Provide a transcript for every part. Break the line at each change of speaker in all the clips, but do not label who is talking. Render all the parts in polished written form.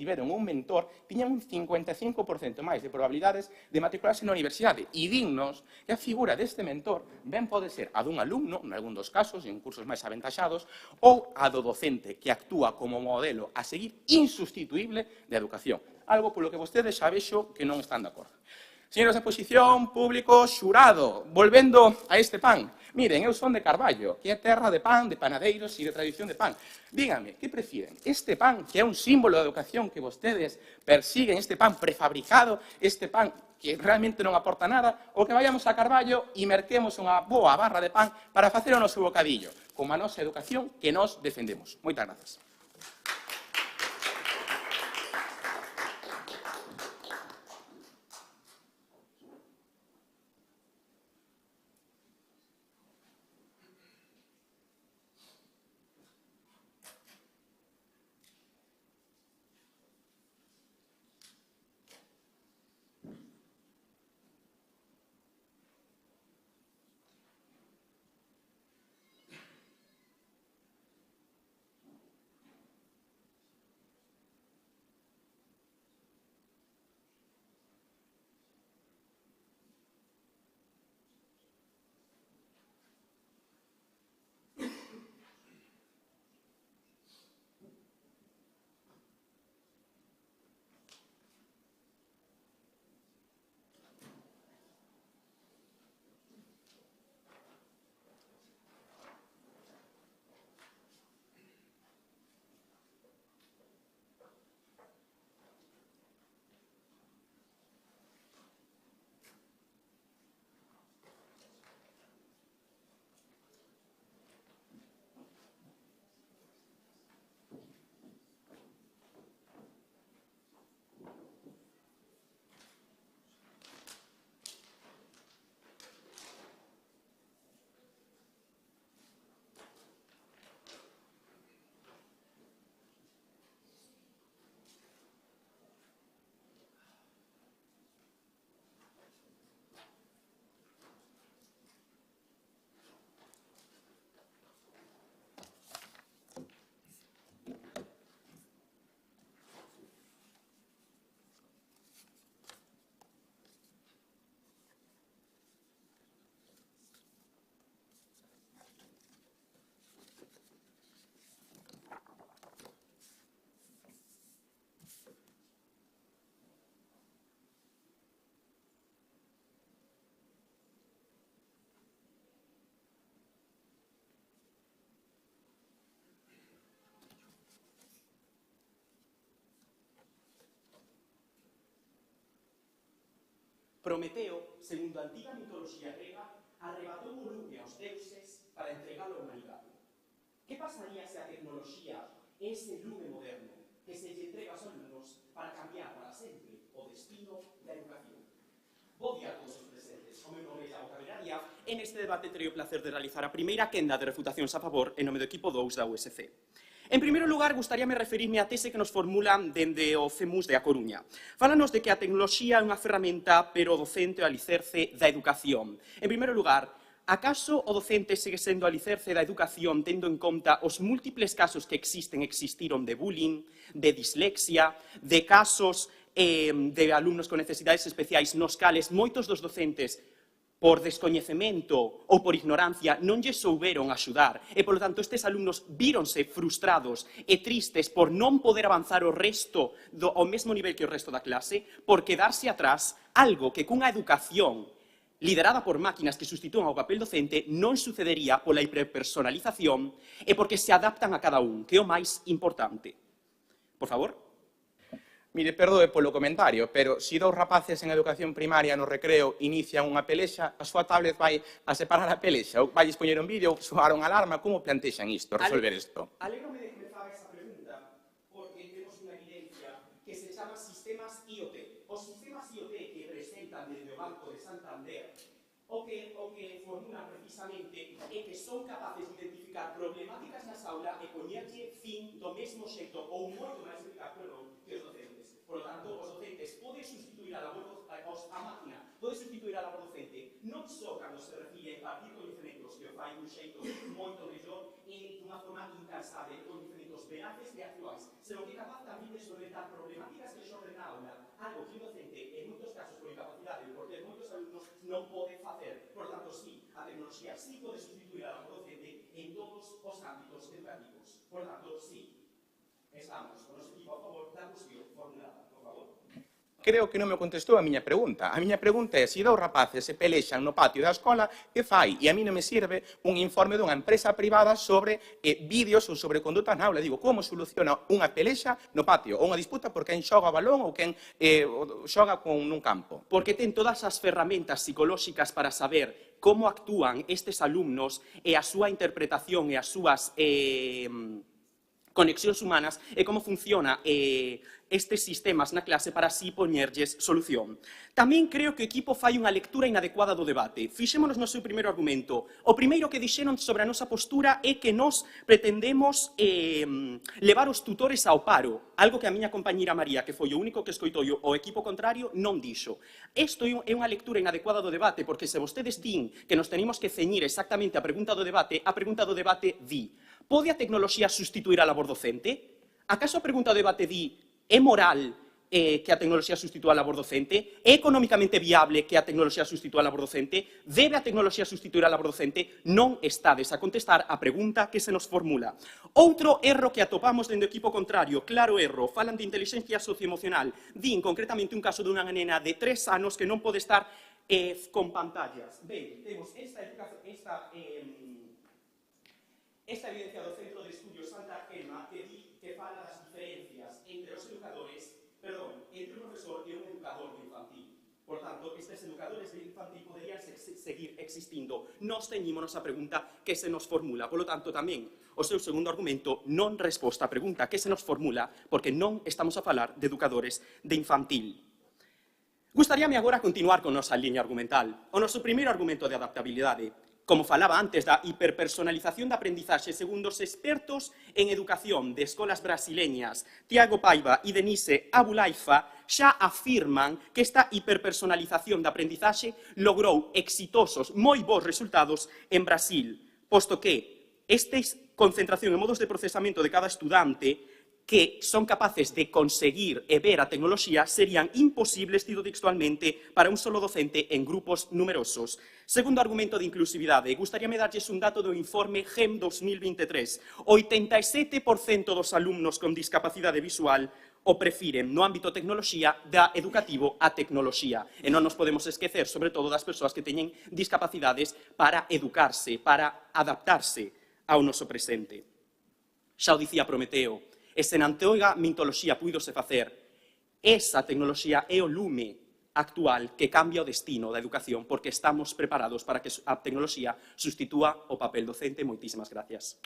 tiveron un mentor tiñan un 55% máis de probabilidades de matricularse na universidade. E dignos que a figura deste mentor ben pode ser a dun alumno, en algún dos casos, en cursos máis aventaxados, ou a do docente, que actúa como modelo a seguir insustituible de educación. Algo polo que vostedes xa vexo que non están de acordo. Señores da oposición, público, xurado, volvendo a este pan. Miren, eu son de Carballo, que é terra de pan, de panadeiros e de tradición de pan. Díganme, que prefiren? Este pan, que é un símbolo de educación que vostedes persiguen, este pan prefabricado, este pan que realmente non aporta nada, ou que vayamos a Carballo e merquemos unha boa barra de pan para facer o noso bocadillo, como a nosa educación que nós defendemos. Moitas grazas. Prometeo, segundo a antiga mitoloxía grega, arrebatou o lume aos deuses para entregalo á humanidade. Que pasaría se a tecnoloxía é ese lume moderno que se lle entrega aos alumnos para cambiar para sempre o destino da educación? Bo día a todos os presentes. O meu nome é Iago Caberaría e neste debate terei o placer de realizar a primeira quenda de refutacións a favor en nome do equipo 2 da USC. En primeiro lugar, gustaríame referirme á tese que nos formulan dende o CEMUS de A Coruña. Fálanos de que a tecnoloxía é unha ferramenta, pero o docente é o alicerce da educación. En primeiro lugar, acaso o docente segue sendo o alicerce da educación tendo en conta os múltiples casos que existiron de bullying, de dislexia, de casos de alumnos con necesidades especiais nos cales moitos dos docentes por descoñecemento ou por ignorancia, non lles souberon axudar e, polo tanto, estes alumnos víronse frustrados e tristes por non poder avanzar ao mesmo nivel que o resto da clase, por quedarse atrás, algo que cunha educación liderada por máquinas que sustitúan ao papel docente non sucedería pola hiperpersonalización e porque se adaptan a cada un, que é o máis importante. Por favor. Mire, perdoe polo comentario, pero se dous rapaces en educación primaria no recreo inician unha pelexa, a súa tablet vai a separar a pelexa, ou vai expoñer un vídeo, soar unha alarma, como plantexan isto, resolver isto? Alégrome de que me faga esa pregunta, porque temos unha evidencia que se chama sistemas IoT. Os sistemas IoT que presentan desde o Banco de Santander, o que formulan precisamente é que son capaces de identificar problemáticas nas aulas e poñerlle fin do mesmo xeito ou moito máis eficaz, que os docentes. Por lo tanto, os docentes poden sustituir a máquina, pode sustituir a labor docente, non só cando se refire a impartir coñecementos que o fai dun xeito moito mellor e dunha forma incansable, coñecementos veraces e actuais, senón que é capaz tamén de solventar problemas algo que un docente, en moitos casos, por incapacidade ou por ter moitos alumnos, non pode facer. Por tanto, sí, a tecnoloxía sí pode sustituir a labor docente en todos os ámbitos educativos. Por tanto, sí, estamos con o noso equipo a favor da cuestión formulada. Por favor.
Creo que non me contestou a miña pregunta. A miña pregunta é se dous rapaces se pelexan no patio da escola, que fai? E a mí non me sirve un informe dunha empresa privada sobre vídeos ou sobre conduta na aula. Digo, como soluciona unha pelexa no patio? Ou unha disputa por quen xoga o balón ou quen xoga nun campo?
Porque ten todas as ferramentas psicolóxicas para saber como actúan estes alumnos e a súa interpretación e as súas conexións humanas e como funciona estes sistemas na clase para así poñerlles solución. Tamén creo que o equipo fai unha lectura inadecuada do debate. Fixémonos no seu primeiro argumento. O primeiro que dixeron sobre a nosa postura é que nós pretendemos levar os tutores ao paro, algo que a miña compañeira María, que foi o único que escoitou o equipo contrario, non dixo. Isto é unha lectura inadecuada do debate, porque se vostedes din que nos tenemos que ceñir exactamente a pregunta do debate di: pode a tecnoloxía sustituir a labor docente? Acaso a pregunta do debate di: é moral que a tecnoloxía sustitúa a labor docente? É económicamente viable que a tecnoloxía sustitúa a labor docente? Debe a tecnoloxía sustituir a labor docente? Non estades a contestar a pregunta que se nos formula. Outro erro que atopamos dentro do equipo contrario, claro erro, falan de inteligencia socioemocional, din concretamente un caso dunha nena de 3 anos que non pode estar con pantallas. Ben, temos esta evidencia do Centro de Estudios Santa Elma que di que fala das diferencias entre os educadores, entre un profesor e un educador de infantil. Por tanto, estes educadores de infantil poderían seguir existindo. Nos teñímonos a pregunta que se nos formula. Por lo tanto, tamén o seu segundo argumento non resposta a pregunta que se nos formula, porque non estamos a falar de educadores de infantil. Gustaríame agora continuar con nosa liña argumental. O noso primeiro argumento de adaptabilidade. Como falaba antes da hiperpersonalización da aprendizaxe, segundo os expertos en educación de escolas brasileñas, Tiago Paiva e Denise Abulaifa, xa afirman que esta hiperpersonalización da aprendizaxe logrou exitosos, moi bons resultados en Brasil, posto que esta concentración en modos de procesamento de cada estudante que son capaces de conseguir e ver a tecnoloxía serían imposibles, cito textualmente, para un solo docente en grupos numerosos. Segundo argumento de inclusividade, gustaríame darlles un dato do informe GEM 2023. 87% dos alumnos con discapacidade visual o prefiren no ámbito tecnoloxía da educativo a tecnoloxía. E non nos podemos esquecer, sobre todo, das persoas que teñen discapacidades para educarse, para adaptarse ao noso presente. Xa o dicía Prometeo, e se na antiga mitoloxía puidose facer, esa tecnoloxía é o lume actual que cambia o destino da educación porque estamos preparados para que a tecnoloxía sustitúa o papel docente. Moitísimas gracias.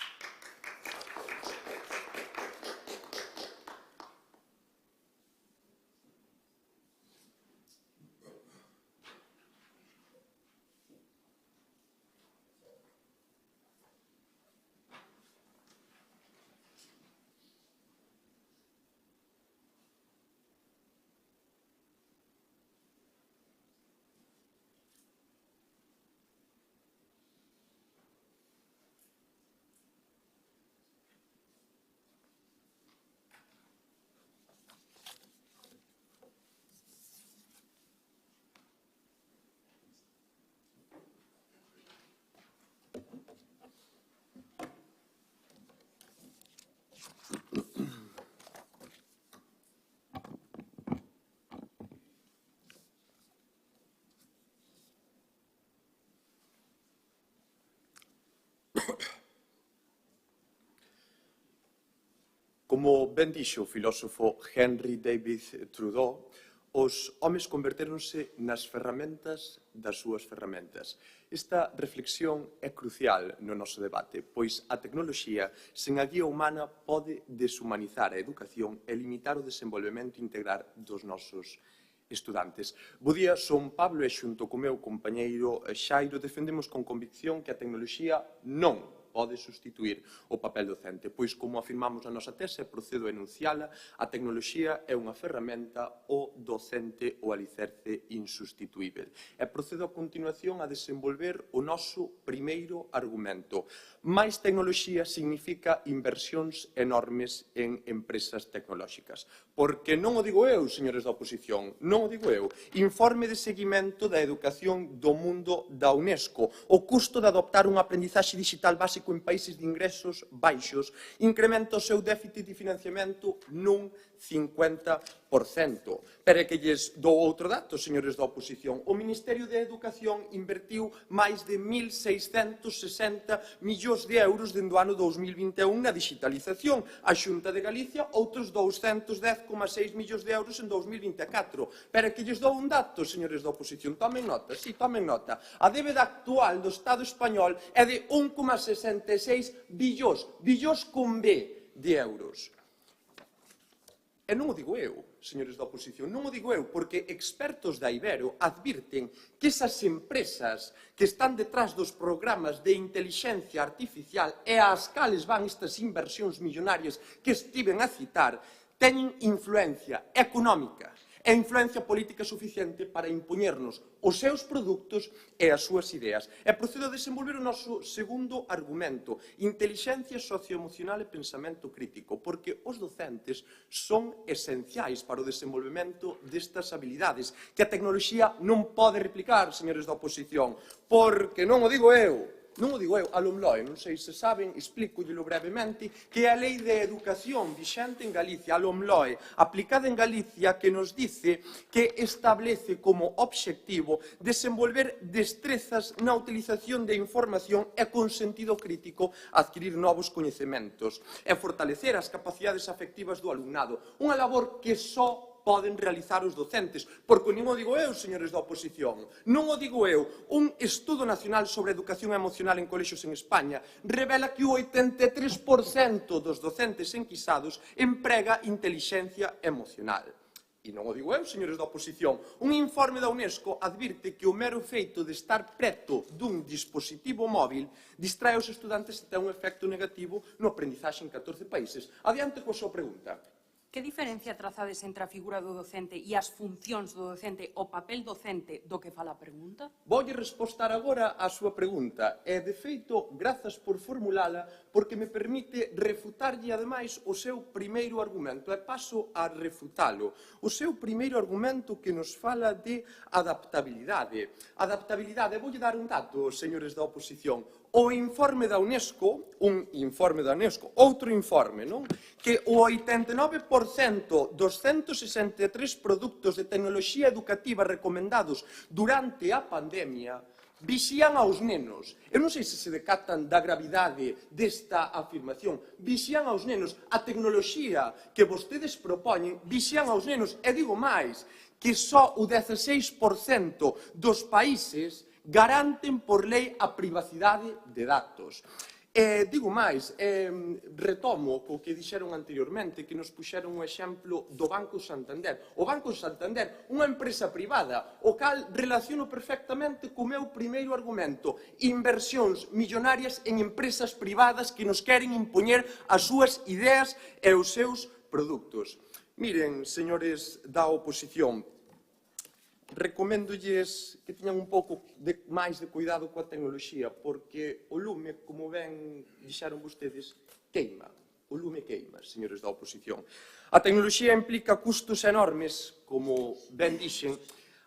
Como ben dixo o filósofo Henry David Thoreau, os homes convertéronse nas ferramentas das súas ferramentas. Esta reflexión é crucial no noso debate, pois a tecnoloxía, sen a guía humana, pode deshumanizar a educación e limitar o desenvolvemento integral dos nosos estudantes. Bo día, son Pablo e xunto co meu compañeiro Xairo defendemos con convicción que a tecnoloxía non pode sustituir o papel docente, pois, como afirmamos na nosa tese, procedo a enunciala, a tecnoloxía é unha ferramenta, o docente o alicerce insustituível. E procedo a continuación a desenvolver o noso primeiro argumento. Máis tecnoloxía significa inversións enormes en empresas tecnolóxicas. Porque non o digo eu, señores da oposición, non o digo eu. Informe de seguimento da educación do mundo da UNESCO. O custo de adoptar un aprendizaxe digital básico en países de ingresos baixos incrementa o seu déficit de financiamento nun 50%. Pero é que lles dou outro dato, señores da oposición. O Ministerio de Educación invertiu máis de 1.660 millóns de euros dende o ano 2021 na digitalización. A Xunta de Galicia, outros 210,6 millóns de euros en 2024. Pero é que lles dou un dato, señores da oposición. Tomen nota, sí, tomen nota. A débeda actual do Estado español é de 1,66 billóns con B de euros. E non o digo eu, señores da oposición, non o digo eu, porque expertos da Ibero advirten que esas empresas que están detrás dos programas de intelixencia artificial e ás cales van estas inversións millonarias que estiven a citar, teñen influencia económica e influencia política suficiente para impoñernos os seus produtos e as súas ideas. E procedo a desenvolver o noso segundo argumento, intelixencia socioemocional e pensamento crítico, porque os docentes son esenciais para o desenvolvemento destas habilidades que a tecnoloxía non pode replicar, señores da oposición, porque non o digo eu, a LOMLOE, non sei se saben, explícollelo brevemente, que é a Lei de Educación vixente en Galicia, a LOMLOE, aplicada en Galicia, que nos dice que establece como obxectivo desenvolver destrezas na utilización de información e con sentido crítico adquirir novos coñecementos e fortalecer as capacidades afectivas do alumnado. Unha labor que só poden realizar os docentes, porque non o digo eu, señores da oposición, non o digo eu. Un estudo nacional sobre educación emocional en colexios en España revela que o 83% dos docentes enquisados emprega intelixencia emocional. E non o digo eu, señores da oposición. Un informe da UNESCO advirte que o mero feito de estar preto dun dispositivo móvil distrae os estudantes e ten un efecto negativo no aprendizaxe en 14 países. Adiante coa súa pregunta.
Que diferencia trazades entre a figura do docente e as funcións do docente, o papel docente do que fala a pregunta?
Voulle respostar agora á súa pregunta e, de feito, grazas por formulala porque me permite refutarlle, ademais, o seu primeiro argumento. E paso a refutalo. O seu primeiro argumento que nos fala de adaptabilidade. Adaptabilidade, voulle dar un dato, señores da oposición. O informe da UNESCO, outro informe, non? Que o 89% dos 163 produtos de tecnoloxía educativa recomendados durante a pandemia vixían aos nenos. Eu non sei se se decatan da gravidade desta afirmación. Vixían aos nenos. A tecnoloxía que vostedes propoñen vixían aos nenos. E digo máis, que só o 16% dos países garanten por lei a privacidade de datos. Digo máis, retomo co que dixeron anteriormente, que nos puxeron un exemplo do Banco Santander. O Banco Santander, unha empresa privada, o cal relaciono perfectamente co meu primeiro argumento. Inversións millonarias en empresas privadas que nos queren impoñer as súas ideas e os seus produtos. Miren, señores da oposición, recoméndolles que teñan un pouco máis de cuidado coa tecnoloxía, porque o lume, como ben dixeron vostedes, queima. O lume queima, señores da oposición. A tecnoloxía implica custos enormes, como ben dixen,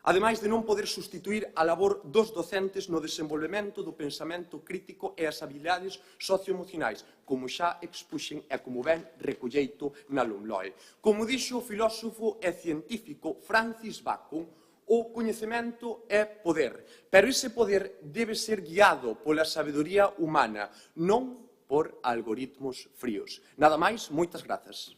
ademais de non poder sustituir a labor dos docentes no desenvolvemento do pensamento crítico e as habilidades socioemocionais, como xa expuxen e como ben recolleito na LOMLOE. Como dixo o filósofo e científico Francis Bacon, o coñecemento é poder, pero ese poder debe ser guiado pola sabedoría humana, non por algoritmos fríos. Nada máis, moitas grazas.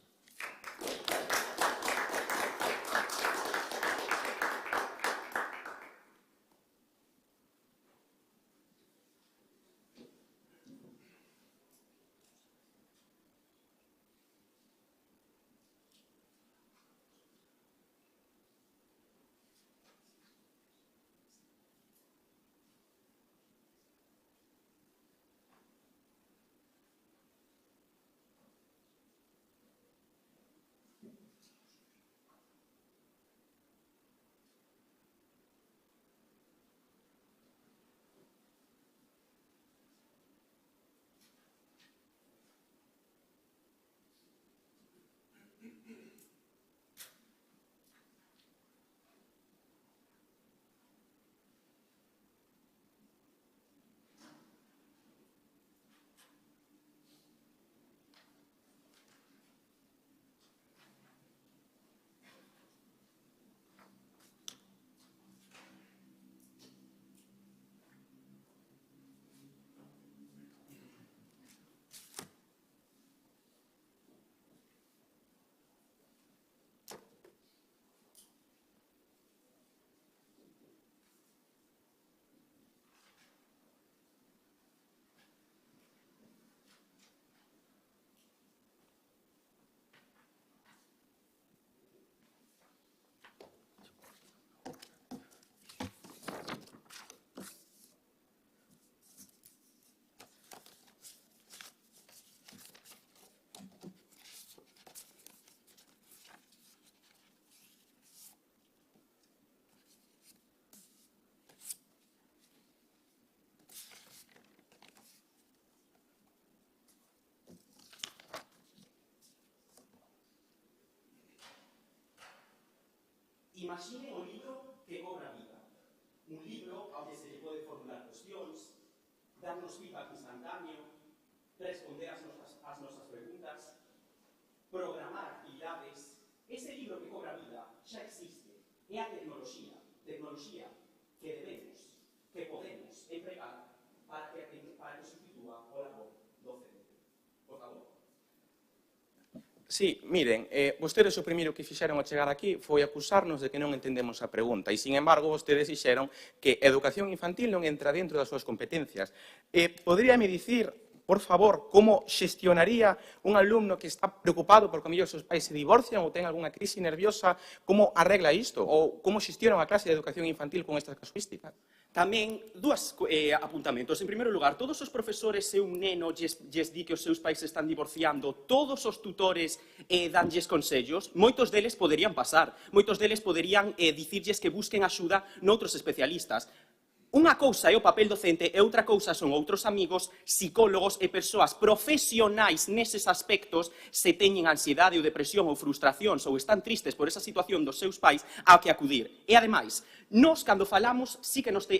Imagine o libro que cobra vida. Un libro ao que se lle pode formular cuestións, darnos feedback instantáneo, responder ás nosas preguntas, programar actividades. Ese libro que cobra vida xa existe. É a tecnoloxía que debemos, que podemos empregar para que sustitúa o labor docente. Por favor.
Sí, miren, vostedes o primeiro que fixeron ao chegar aquí foi acusarnos de que non entendemos a pregunta e, sin embargo, vostedes dixeron que educación infantil non entra dentro das súas competencias. Poderíame dicir, por favor, como xestionaría un alumno que está preocupado porque, mellor, os seus pais se divorcian ou ten algunha crise nerviosa, como arregla isto? Ou como xestiona unha clase de educación infantil con estas casuísticas?
Tamén, dúas apuntamentos. En primeiro lugar, todos os profesores, se un neno lles di que os seus pais se están divorciando, todos os tutores danlles consellos, moitos deles poderían pasar, moitos deles poderían dicirlles que busquen axuda noutros especialistas. Unha cousa é o papel docente e outra cousa son outros amigos, psicólogos e persoas profesionais neses aspectos se teñen ansiedade ou depresión ou frustracións ou están tristes por esa situación dos seus pais ao que acudir. E, ademais, nós, cando falamos,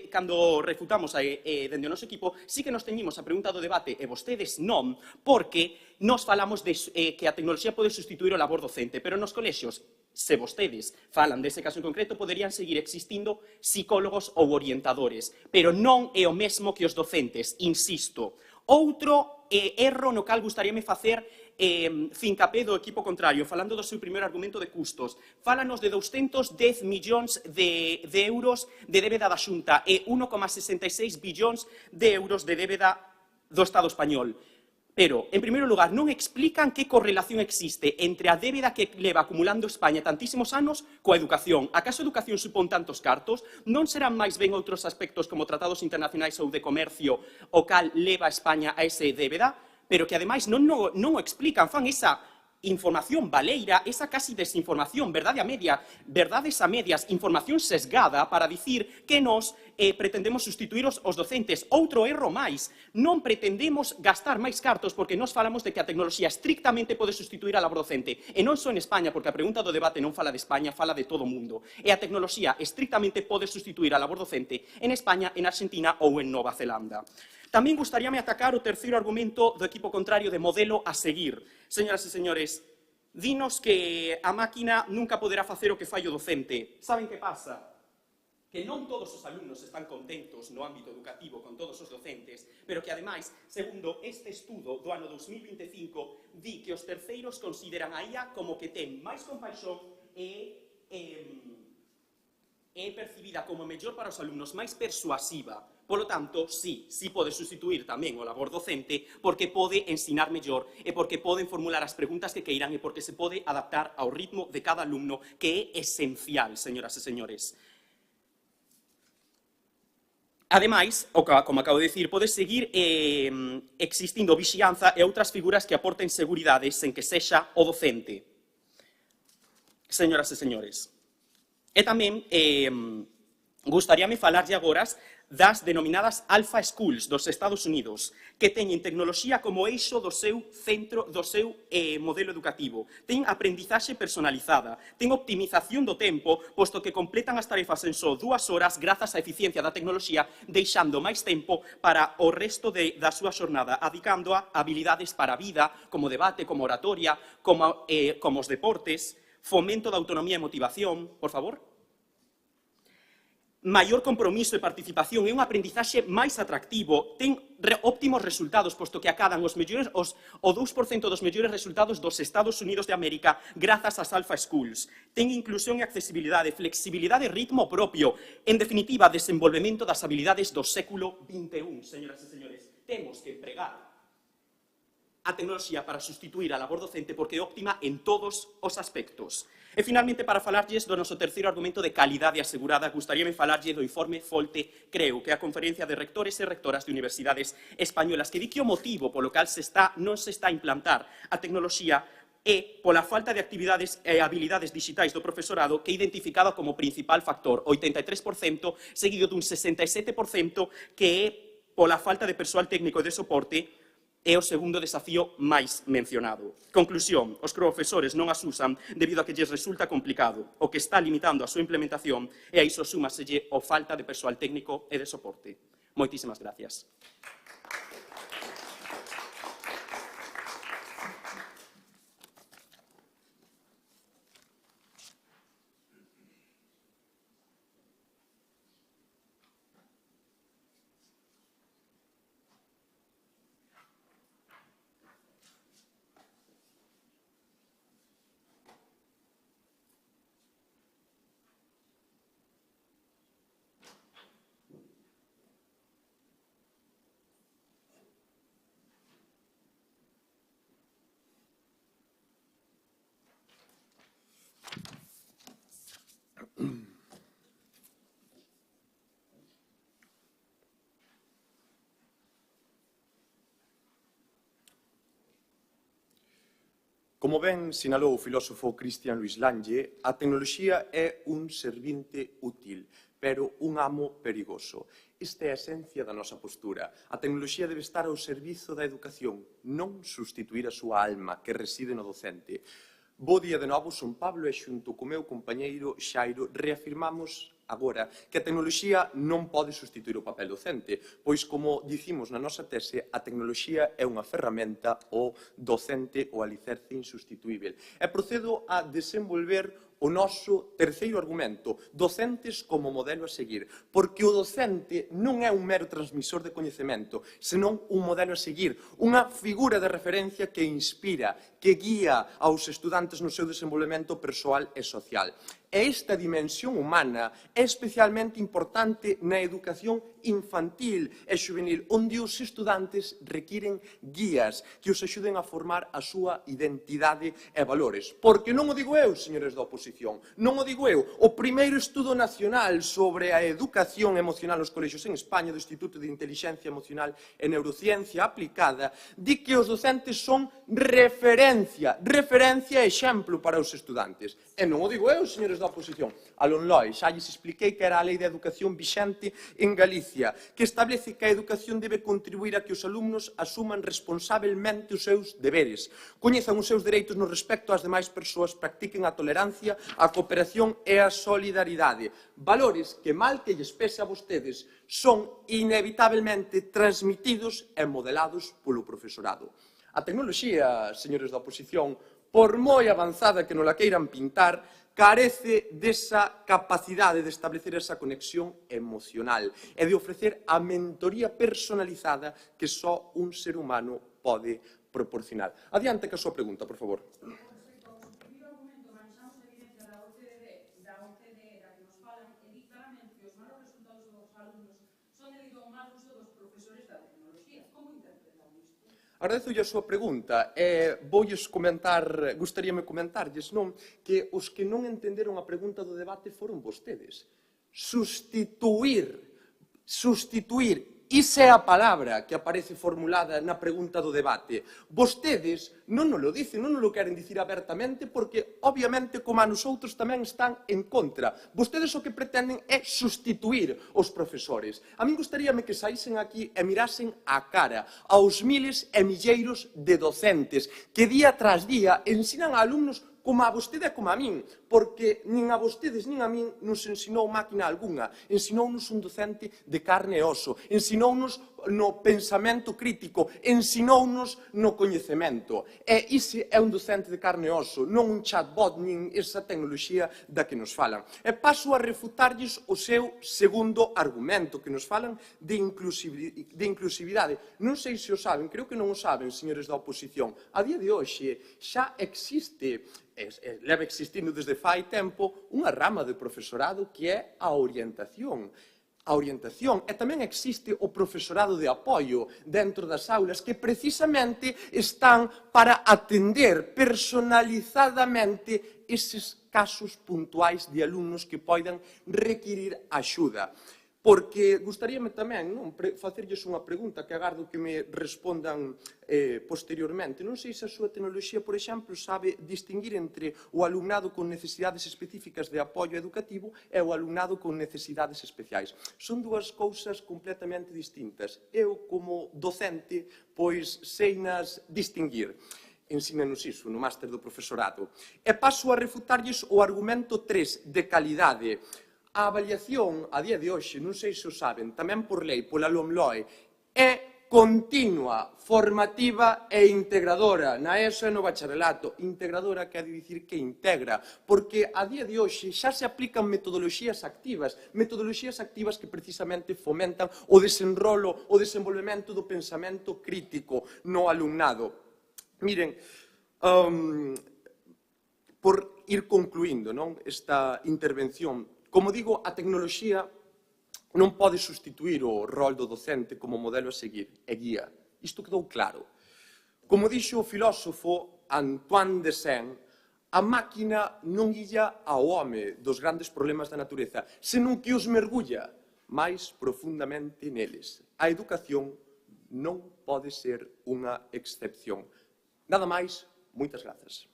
cando refutamos dende o noso equipo, sí que nos teñimos a pregunta do debate e vostedes non, porque nós falamos de que a tecnoloxía pode sustituir o labor docente, pero nos colexios, se vostedes falan dese caso en concreto, poderían seguir existindo psicólogos ou orientadores, pero non é o mesmo que os docentes, insisto. Outro erro no cal gustaríame facer fincapé do equipo contrario, falando do seu primeiro argumento de custos. Fálanos de 210 millóns de euros de débeda da Xunta e 1,66 billóns de euros de débeda do Estado español. Pero, en primeiro lugar, non explican que correlación existe entre a débeda que leva acumulando España tantísimos anos coa educación. Acaso a educación supón tantos cartos? Non serán máis ben outros aspectos como tratados internacionais ou de comercio o cal leva a España a ese débeda? Pero que, ademais, non o explican, fan esa información baleira, esa casi desinformación, verdades a medias, información sesgada para dicir que nós pretendemos sustituir os docentes. Outro erro máis, non pretendemos gastar máis cartos porque nós falamos de que a tecnoloxía estrictamente pode sustituir a labor docente. E non só en España, porque a pregunta do debate non fala de España, fala de todo o mundo. E a tecnoloxía estrictamente pode sustituir a labor docente en España, en Argentina ou en Nova Zelanda. Tamén gustaríame atacar o terceiro argumento do equipo contrario de modelo a seguir. Señoras e señores, dinos que a máquina nunca poderá facer o que fai o docente. Saben que pasa? Que non todos os alumnos están contentos no ámbito educativo con todos os docentes, pero que, ademais, segundo este estudo do ano 2025, di que os terceiros consideran a IA como que ten máis compaixón e é percibida como mellor para os alumnos, máis persuasiva. Polo tanto, sí pode sustituir tamén o labor docente porque pode ensinar mellor e porque poden formular as preguntas que queiran e porque se pode adaptar ao ritmo de cada alumno, que é esencial, señoras e señores. Ademais, como acabo de dicir, pode seguir existindo vixianza e outras figuras que aporten seguridade sen que sexa o docente. Señoras e señores. E tamén gustaríame falarlle agora das denominadas Alpha Schools dos Estados Unidos, que teñen tecnoloxía como eixo do seu modelo educativo. Ten aprendizaxe personalizada, ten optimización do tempo, posto que completan as tarefas en só 2 horas grazas á eficiencia da tecnoloxía, deixando máis tempo para o resto da súa xornada, adicando a habilidades para a vida, como debate, como oratoria, como os deportes, fomento da autonomía e motivación, por favor. Maior compromiso e participación e un aprendizaxe máis atractivo, ten óptimos resultados, posto que acadan o 2% dos mellores resultados dos Estados Unidos de América grazas ás Alpha Schools. Ten inclusión e accesibilidade, flexibilidade e ritmo propio. En definitiva, desenvolvemento das habilidades do século XXI, señoras e señores. Temos que empregar a tecnoloxía para sustituir a labor docente porque é óptima en todos os aspectos. E, finalmente, para falarlles do noso terceiro argumento de calidade asegurada, gustaríame falarlle do informe Folte Creu, que é a Conferencia de Rectores e Rectoras de Universidades Españolas, que di que o motivo polo cal non se está a implantar a tecnoloxía é pola falta de actividades e habilidades digitais do profesorado, que é identificado como principal factor, 83%, seguido dun 67% que é pola falta de persoal técnico e de soporte É o segundo desafío máis mencionado. Conclusión, os profesores non as usan debido a que lles resulta complicado, o que está limitando a súa implementación e a iso súmaselle o falta de persoal técnico e de soporte. Moitísimas gracias.
Como ben sinalou o filósofo Christian Louis Lange, a tecnoloxía é un serviinte útil, pero un amo perigoso. Esta é a esencia da nosa postura. A tecnoloxía debe estar ao servizo da educación, non substituir a súa alma, que reside no docente. Bo día de novo, son Pablo, e xunto co meu compañeiro Xairo reafirmamos agora que a tecnoloxía non pode substituir o papel docente, pois, como dicimos na nosa tese, a tecnoloxía é unha ferramenta, o docente o alicerce insustituível. E procedo a desenvolver o noso terceiro argumento, docentes como modelo a seguir, porque o docente non é un mero transmisor de coñecemento, senón un modelo a seguir, unha figura de referencia que inspira, que guía aos estudantes no seu desenvolvemento persoal e social. E esta dimensión humana é especialmente importante na educación infantil e juvenil, onde os estudantes requiren guías que os axuden a formar a súa identidade e valores. Porque non o digo eu, señores da oposición, non o digo eu. O primeiro estudo nacional sobre a educación emocional nos colexios en España, do Instituto de Inteligencia Emocional e Neurociencia Aplicada, di que os docentes son referencia e exemplo para os estudantes. E non o digo eu, señores da oposición. Alon Loy, xa lles expliquei que era a Lei de Educación vixente en Galicia, que establece que a educación debe contribuir a que os alumnos asuman responsablemente os seus deberes, coñezan os seus dereitos no respecto ás demais persoas, practiquen a tolerancia, a cooperación e a solidaridade. Valores que, mal que lles pese a vostedes, son inevitablemente transmitidos e modelados polo profesorado. A tecnoloxía, señores da oposición, por moi avanzada que non la queiran pintar, carece desa capacidade de establecer esa conexión emocional e de ofrecer a mentoría personalizada que só un ser humano pode proporcionar. Adiante que a súa pregunta, por favor.
Respecto ao primeiro argumento, manexamos a evidencia da OCDE da que nos falan, e di claramente que os malos resultados dos alumnos son debido ao mal uso dos profesores da tecnoloxía. Como interpretan isto?
Agradezolle a súa pregunta e gustaríame comentarlles, non, que os que non entenderon a pregunta do debate foron vostedes. Sustituir, esa é a palabra que aparece formulada na pregunta do debate. Vostedes non nos lo dicen, non nos lo queren dicir abertamente porque, obviamente, como a nosotros tamén están en contra. Vostedes o que pretenden é sustituir os profesores. A min gustaríame que saísen aquí e mirasen a cara aos miles e milleiros de docentes que día tras día ensinan a alumnos como a vostede e como a min, porque nin a vostedes nin a min nos ensinou máquina algunha, ensinounos un docente de carne e oso, ensinounos no pensamento crítico, ensinounos no coñecemento. E ese é un docente de carne e oso, non un chatbot, nin esa tecnoloxía da que nos falan. E paso a refutarlles o seu segundo argumento, que nos falan de inclusividade. Non sei se o saben, creo que non o saben, señores da oposición. A día de hoxe xa existe, leva existindo desde fai tempo, unha rama de profesorado que é a orientación. E tamén existe o profesorado de apoio dentro das aulas que precisamente están para atender personalizadamente eses casos puntuais de alumnos que poidan requirir axuda. porque gustaríame tamén facerlles unha pregunta que agardo que me respondan posteriormente. Non sei se a súa tecnoloxía, por exemplo, sabe distinguir entre o alumnado con necesidades específicas de apoio educativo e o alumnado con necesidades especiais. Son dúas cousas completamente distintas. Eu, como docente, pois seinas distinguir. Ensínanos iso no máster do profesorado. E paso a refutarlles o argumento 3 de calidade. A avaliación, a día de hoxe, non sei se o saben, tamén por lei, pola LOMLOE, é continua, formativa e integradora. Na ESO e no bacharelato. Integradora quer dicir que integra, porque a día de hoxe xa se aplican metodoloxías activas que precisamente fomentan o desenrolo, o desenvolvemento do pensamento crítico no alumnado. Miren, por ir concluindo esta intervención, como digo, a tecnoloxía non pode sustituir o rol do docente como modelo a seguir e guía. Isto quedou claro. Como dixo o filósofo Antoine de Saint, a máquina non guía ao home dos grandes problemas da natureza, senón que os mergulla máis profundamente neles. A educación non pode ser unha excepción. Nada máis, moitas grazas.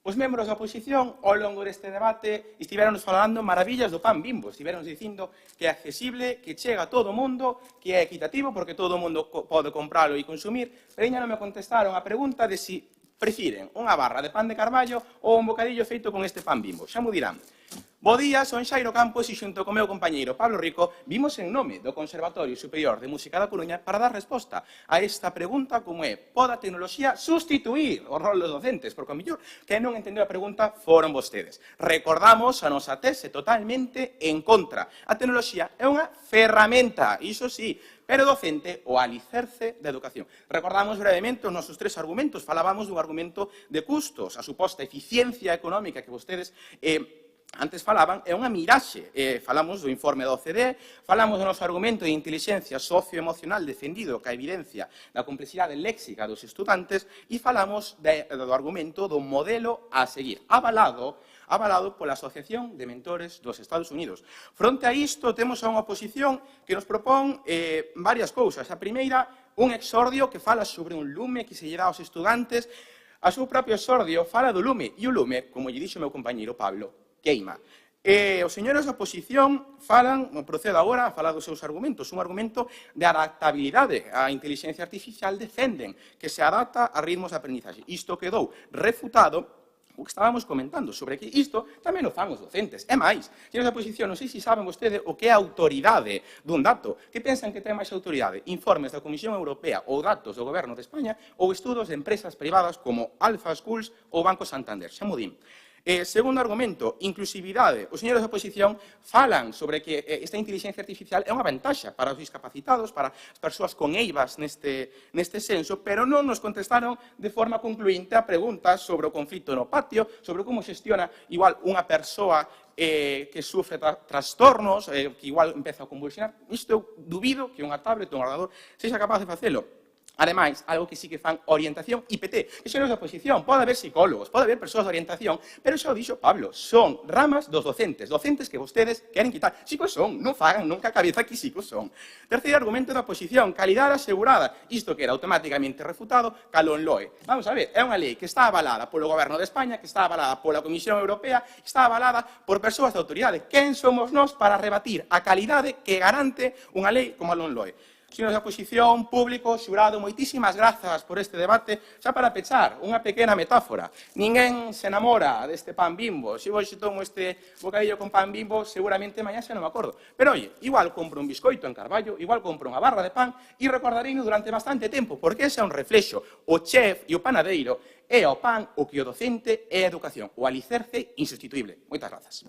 Os membros da oposición, ao longo deste debate, estiveronos falando maravillas do pan Bimbo. Estiveronos dicindo que é accesible, que chega a todo o mundo, que é equitativo, porque todo o mundo pode compralo e consumir, pero ainda non me contestaron a pregunta de si prefiren unha barra de pan de carballo ou un bocadillo feito con este pan Bimbo. Xa mo dirán. Bo día, son Xairo Campos e xunto co meu compañeiro Pablo Rico vimos en nome do Conservatorio Superior de Música da Coruña para dar resposta a esta pregunta como é: pode a tecnoloxía sustituir o rol dos docentes? Porque o mellor que non entendeu a pregunta foron vostedes. Recordamos a nosa tese totalmente en contra. A tecnoloxía é unha ferramenta, iso sí, pero docente o alicerce da educación. Recordamos brevemente os nosos tres argumentos. Falábamos dun argumento de custos, a suposta eficiencia económica que vostedes antes falaban, é unha miraxe. Falamos do informe da OCDE, falamos do noso argumento de inteligencia socioemocional defendido ca evidencia da complexidade léxica dos estudantes e falamos do argumento do modelo a seguir, avalado pola Asociación de Mentores dos Estados Unidos. Fronte a isto, temos a unha oposición que nos propón varias cousas. A primeira, un exordio que fala sobre un lume que se lle dá aos estudantes. A súa propio exordio fala do lume, e o lume, como lle dixo o meu compañeiro Pablo, queima. Os señores da oposición procedo agora a falar dos seus argumentos. Un argumento de adaptabilidade. A inteligencia artificial defenden que se adapta a ritmos de aprendizaxe. Isto quedou refutado o que estábamos comentando sobre que isto tamén o fan os docentes. É máis, señores da oposición, non sei se saben vostede o que é a autoridade dun dato. Que pensan que ten máis autoridade? Informes da Comisión Europea ou datos do Goberno de España ou estudos de empresas privadas como Alpha Schools ou Banco Santander. Xa mo din. Segundo argumento, inclusividade. Os señores da oposición falan sobre que esta inteligencia artificial é unha ventaxa para os discapacitados, para as persoas con eivas neste senso, pero non nos contestaron de forma concluinte a preguntas sobre o conflito no patio, sobre como xestiona igual unha persoa que sufre trastornos, que igual empeza a convulsionar. Isto eu dubido que unha tablet ou un ordenador sexa capaz de facelo. Ademais, algo que sí que fan orientación IPT, que son os da oposición. Pode haber psicólogos, pode haber persoas de orientación, pero xa o dixo Pablo, son ramas dos docentes que vostedes queren quitar. Sí que son, non fagan nunca a cabeza que sí que son. Terceiro argumento da oposición, calidade asegurada. Isto queda automáticamente refutado calón LOE. Vamos a ver, é unha lei que está avalada polo Goberno de España, que está avalada pola Comisión Europea, está avalada por persoas de autoridade. Quen somos nós para rebatir a calidade que garante unha lei como a LOE? Señores da oposición, público, xurado, moitísimas grazas por este debate. Xa para pechar, unha pequena metáfora. Ninguén se enamora deste pan Bimbo. Se hoxe tomo este bocadillo con pan Bimbo, seguramente mañá xa non me acordo. Pero, oye, igual compro un biscoito en Carballo, igual compro unha barra de pan e recordareino durante bastante tempo, porque ese é un reflexo. O chef e o panadeiro é o pan o que o docente é a educación. O alicerce insustituible. Moitas grazas.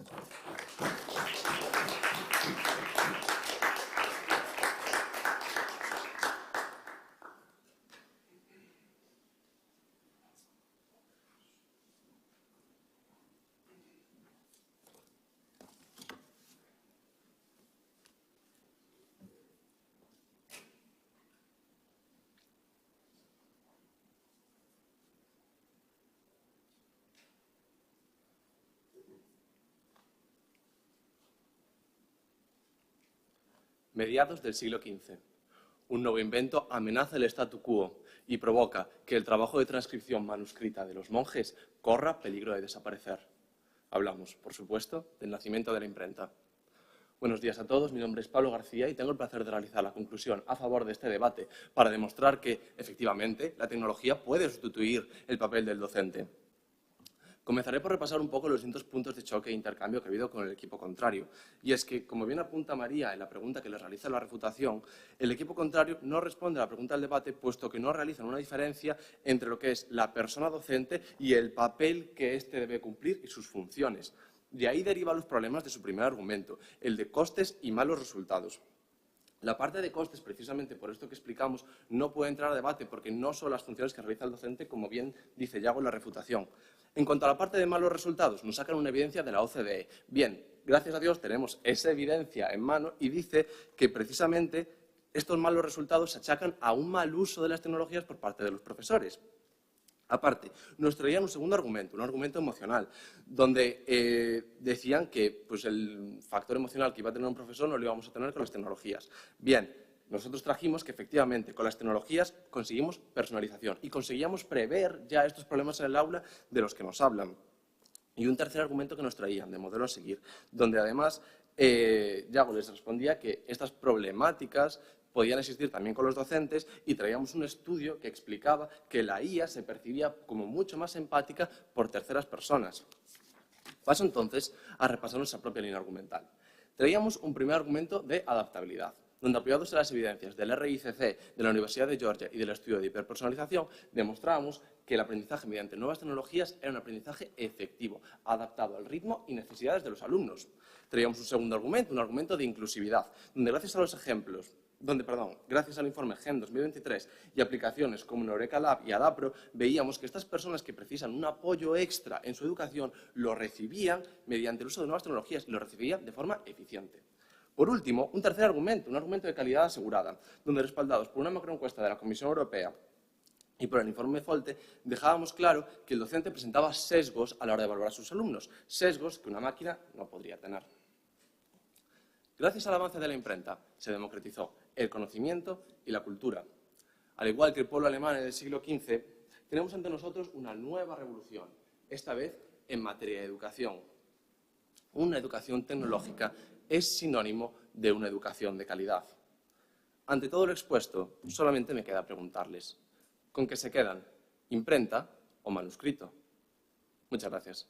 Mediados del siglo XV. Un nuevo invento amenaza el statu quo y provoca que el trabajo de transcripción manuscrita de los monjes corra peligro de desaparecer. Hablamos, por supuesto, del nacimiento de la imprenta. Buenos días a todos, mi nombre es Pablo García y tengo el placer de realizar la conclusión a favor de este debate para demostrar que, efectivamente, la tecnología puede sustituir el papel del docente. Comenzaré por repasar un poco los distintos puntos de choque e intercambio que ha habido con el equipo contrario. Y es que, como bien apunta María en la pregunta que le realiza la refutación, el equipo contrario no responde a la pregunta del debate, puesto que no realizan una diferencia entre lo que es la persona docente y el papel que éste debe cumplir y sus funciones. De ahí derivan los problemas de su primer argumento, el de costes y malos resultados. La parte de costes, precisamente por esto que explicamos, no puede entrar a debate porque no son las funciones que realiza el docente, como bien dice Yago en la refutación. En cuanto a la parte de malos resultados, nos sacan una evidencia de la OCDE. Bien, gracias a Dios tenemos esa evidencia en mano y dice que precisamente estos malos resultados se achacan a un mal uso de las tecnologías por parte de los profesores. Aparte, nos traían un segundo argumento, un argumento emocional, donde decían que pues, el factor emocional que iba a tener un profesor no lo íbamos a tener con las tecnologías. Bien, nosotros trajimos que efectivamente con las tecnologías conseguimos personalización y conseguíamos prever ya estos problemas en el aula de los que nos hablan. Y un tercer argumento que nos traían, de modelo a seguir, donde además Yago les respondía que estas problemáticas podían existir también con los docentes y traíamos un estudio que explicaba que la IA se percibía como mucho más empática por terceras personas. Paso entonces a repasar nuestra propia línea argumental. Traíamos un primer argumento de adaptabilidad, donde apoyados en las evidencias del RICC, de la Universidad de Georgia y del estudio de hiperpersonalización, demostrábamos que el aprendizaje mediante nuevas tecnologías era un aprendizaje efectivo, adaptado al ritmo y necesidades de los alumnos. Traíamos un segundo argumento, un argumento de inclusividad, donde gracias a los ejemplos gracias al informe GEM 2023 y aplicaciones como Eureka Lab y Adapro, veíamos que estas personas que precisan un apoyo extra en su educación lo recibían mediante el uso de nuevas tecnologías y lo recibían de forma eficiente. Por último, un tercer argumento, un argumento de calidad asegurada, donde respaldados por una macroencuesta de la Comisión Europea y por el informe Folte, dejábamos claro que el docente presentaba sesgos a la hora de evaluar a sus alumnos, sesgos que una máquina no podría tener. Gracias al avance de la imprenta, se democratizó el conocimiento y la cultura. Al igual que el pueblo alemán en el siglo XV, tenemos ante nosotros una nueva revolución, esta vez en materia de educación. Una educación tecnológica es sinónimo de una educación de calidad. Ante todo lo expuesto, solamente me queda preguntarles, ¿con qué se quedan? ¿Imprenta o manuscrito? Muchas gracias.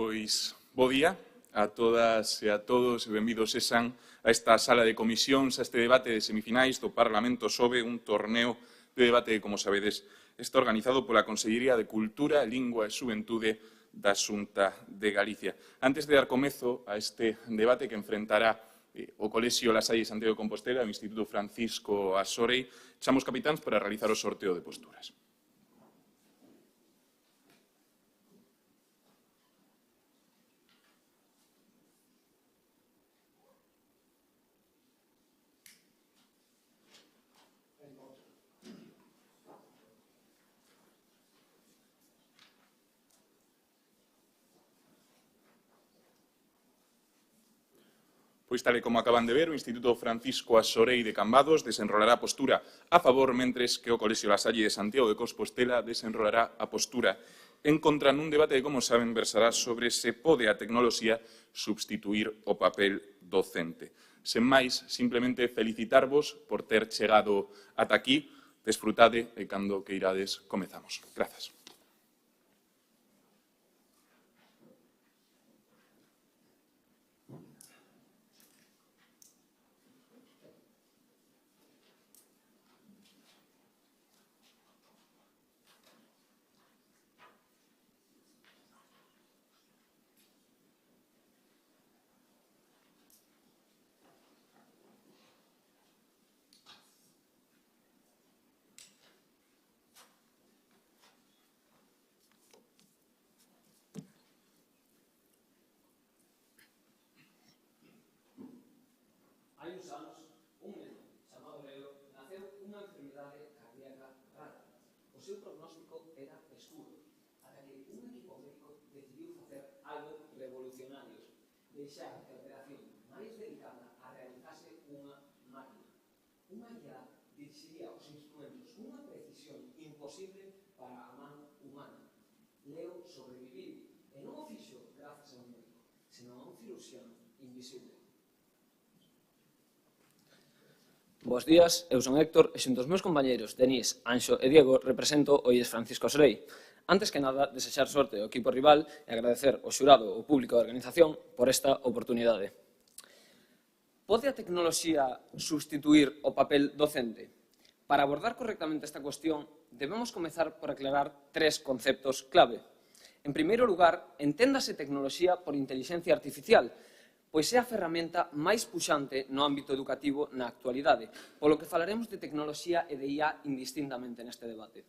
Pois, bo día a todas e a todos e benvidos sexan a esta sala de comisións, a este debate de semifinais do Parlamento sobre un torneo de debate que, como sabedes, está organizado pola Consellería de Cultura, Lingua e Xuventude da Xunta de Galicia. Antes de dar comezo a este debate que enfrentará o Colexio La Salle Santiago de Compostela e o Instituto Francisco Asorei, chamamos capitáns para realizar o sorteo de posturas. Pois, tal e como acaban de ver, o Instituto Francisco Asorei de Cambados desenrolará a postura a favor, mentres que o Colexio La Salle de Santiago de Compostela desenrolará a postura en contra nun debate que, como saben, versará sobre se pode a tecnoloxía substituir o papel docente. Sen máis, simplemente felicitarvos por ter chegado ata aquí. Desfrutade e cando que irades comezamos. Grazas.
uns anos, un neno chamado Leo naceu unha enfermidade cardíaca rara. O seu prognóstico era escuro, ata que un equipo médico decidiu facer algo revolucionario, deixar que a operación máis delicada a realizase unha máquina. Unha IA dirixiría os instrumentos cunha precisión imposible para a man humana. Leo sobreviviu, e non o fixo grazas a un médico, senón a un cirurxiano invisible. Bos días, eu son Héctor e xunto aos meus compañeiros Denís, Anxo e Diego represento o IES Francisco Sorei. Antes que nada, desexar sorte ao equipo rival e agradecer ao xurado ou público da organización por esta oportunidade. Pode a tecnoloxía sustituir o papel docente? Para abordar correctamente esta cuestión, debemos comezar por aclarar tres conceptos clave. En primeiro lugar, enténdase tecnoloxía por inteligencia artificial, pois é a ferramenta máis puxante no ámbito educativo na actualidade, polo que falaremos de tecnoloxía e de IA indistintamente neste debate.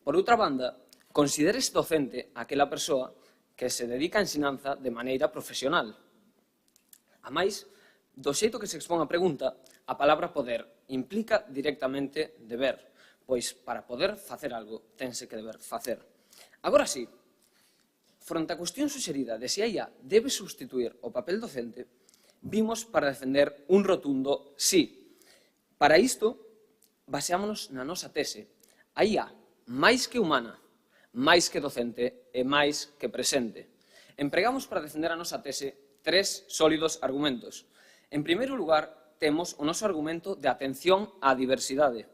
Por outra banda, considérese docente aquela persoa que se dedica a ensinanza de maneira profesional. A máis, do xeito que se expón a pregunta, a palabra poder implica directamente deber, pois para poder facer algo tense que deber facer. Agora sí, fronte á cuestión suxerida de se a IA debe substituir o papel docente, vimos para defender un rotundo sí. Para isto, baseámonos na nosa tese. A IA, máis que humana, máis que docente e máis que presente. Empregamos para defender a nosa tese tres sólidos argumentos. En primeiro lugar, temos o noso argumento de atención á diversidade.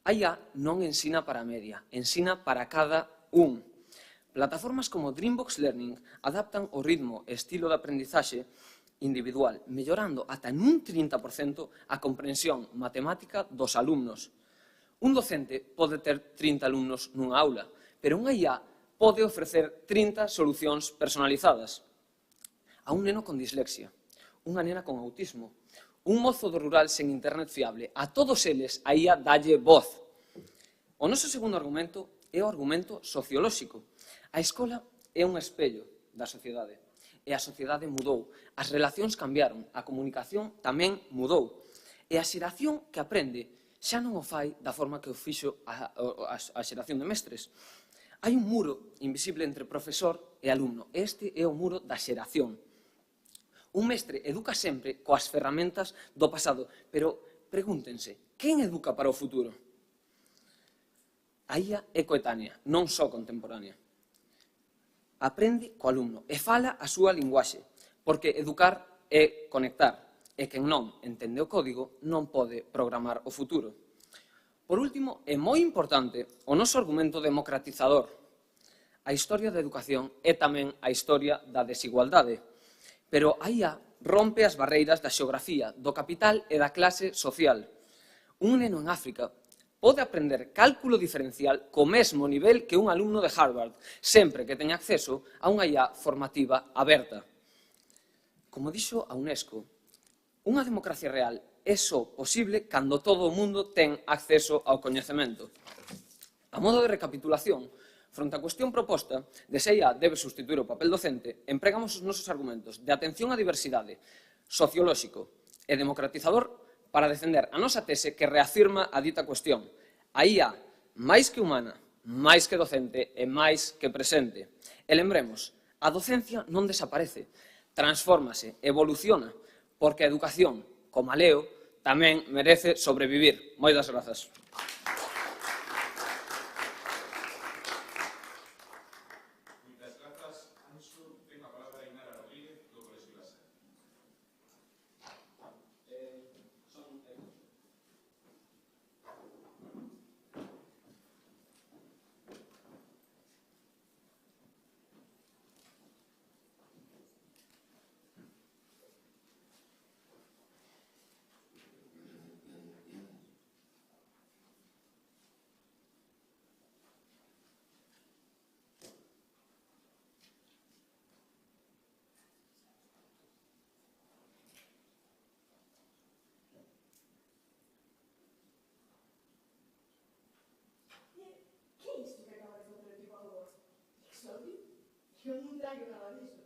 A IA non ensina para a media, ensina para cada un. Plataformas como Dreambox Learning adaptan o ritmo e estilo de aprendizaxe individual, mellorando ata nun 30% a comprensión matemática dos alumnos. Un docente pode ter 30 alumnos nunha aula, pero unha IA pode ofrecer 30 solucións personalizadas. A un neno con dislexia, unha nena con autismo, un mozo do rural sen internet fiable, a todos eles a IA dalle voz. O noso segundo argumento é o argumento sociolóxico. A escola é un espello da sociedade e a sociedade mudou, as relacións cambiaron, a comunicación tamén mudou e a xeración que aprende xa non o fai da forma que o fixo a xeración de mestres. Hai un muro invisible entre profesor e alumno, este é o muro da xeración. Un mestre educa sempre coas ferramentas do pasado, pero pregúntense, quen educa para o futuro? A IA é coetánea, non só contemporánea. Aprende co alumno e fala a súa linguaxe, porque educar é conectar, e quen non entende o código non pode programar o futuro. Por último, é moi importante o noso argumento democratizador. A historia da educación é tamén a historia da desigualdade, pero a IA rompe as barreiras da xeografía, do capital e da clase social. Un neno en África pode aprender cálculo diferencial co mesmo nivel que un alumno de Harvard, sempre que teña acceso a unha IA formativa aberta. Como dixo a UNESCO, unha democracia real é só posible cando todo o mundo ten acceso ao coñecemento. A modo de recapitulación, fronte á cuestión proposta de se a IA debe substituir o papel docente, empregamos os nosos argumentos de atención á diversidade, sociolóxico e democratizador para defender a nosa tese que reafirma a dita cuestión. A IA, máis que humana, máis que docente e máis que presente. E lembremos, a docencia non desaparece, transfórmase, evoluciona, porque a educación, como a Leo, tamén merece sobrevivir. Moitas grazas.
Eu non traio nada disso.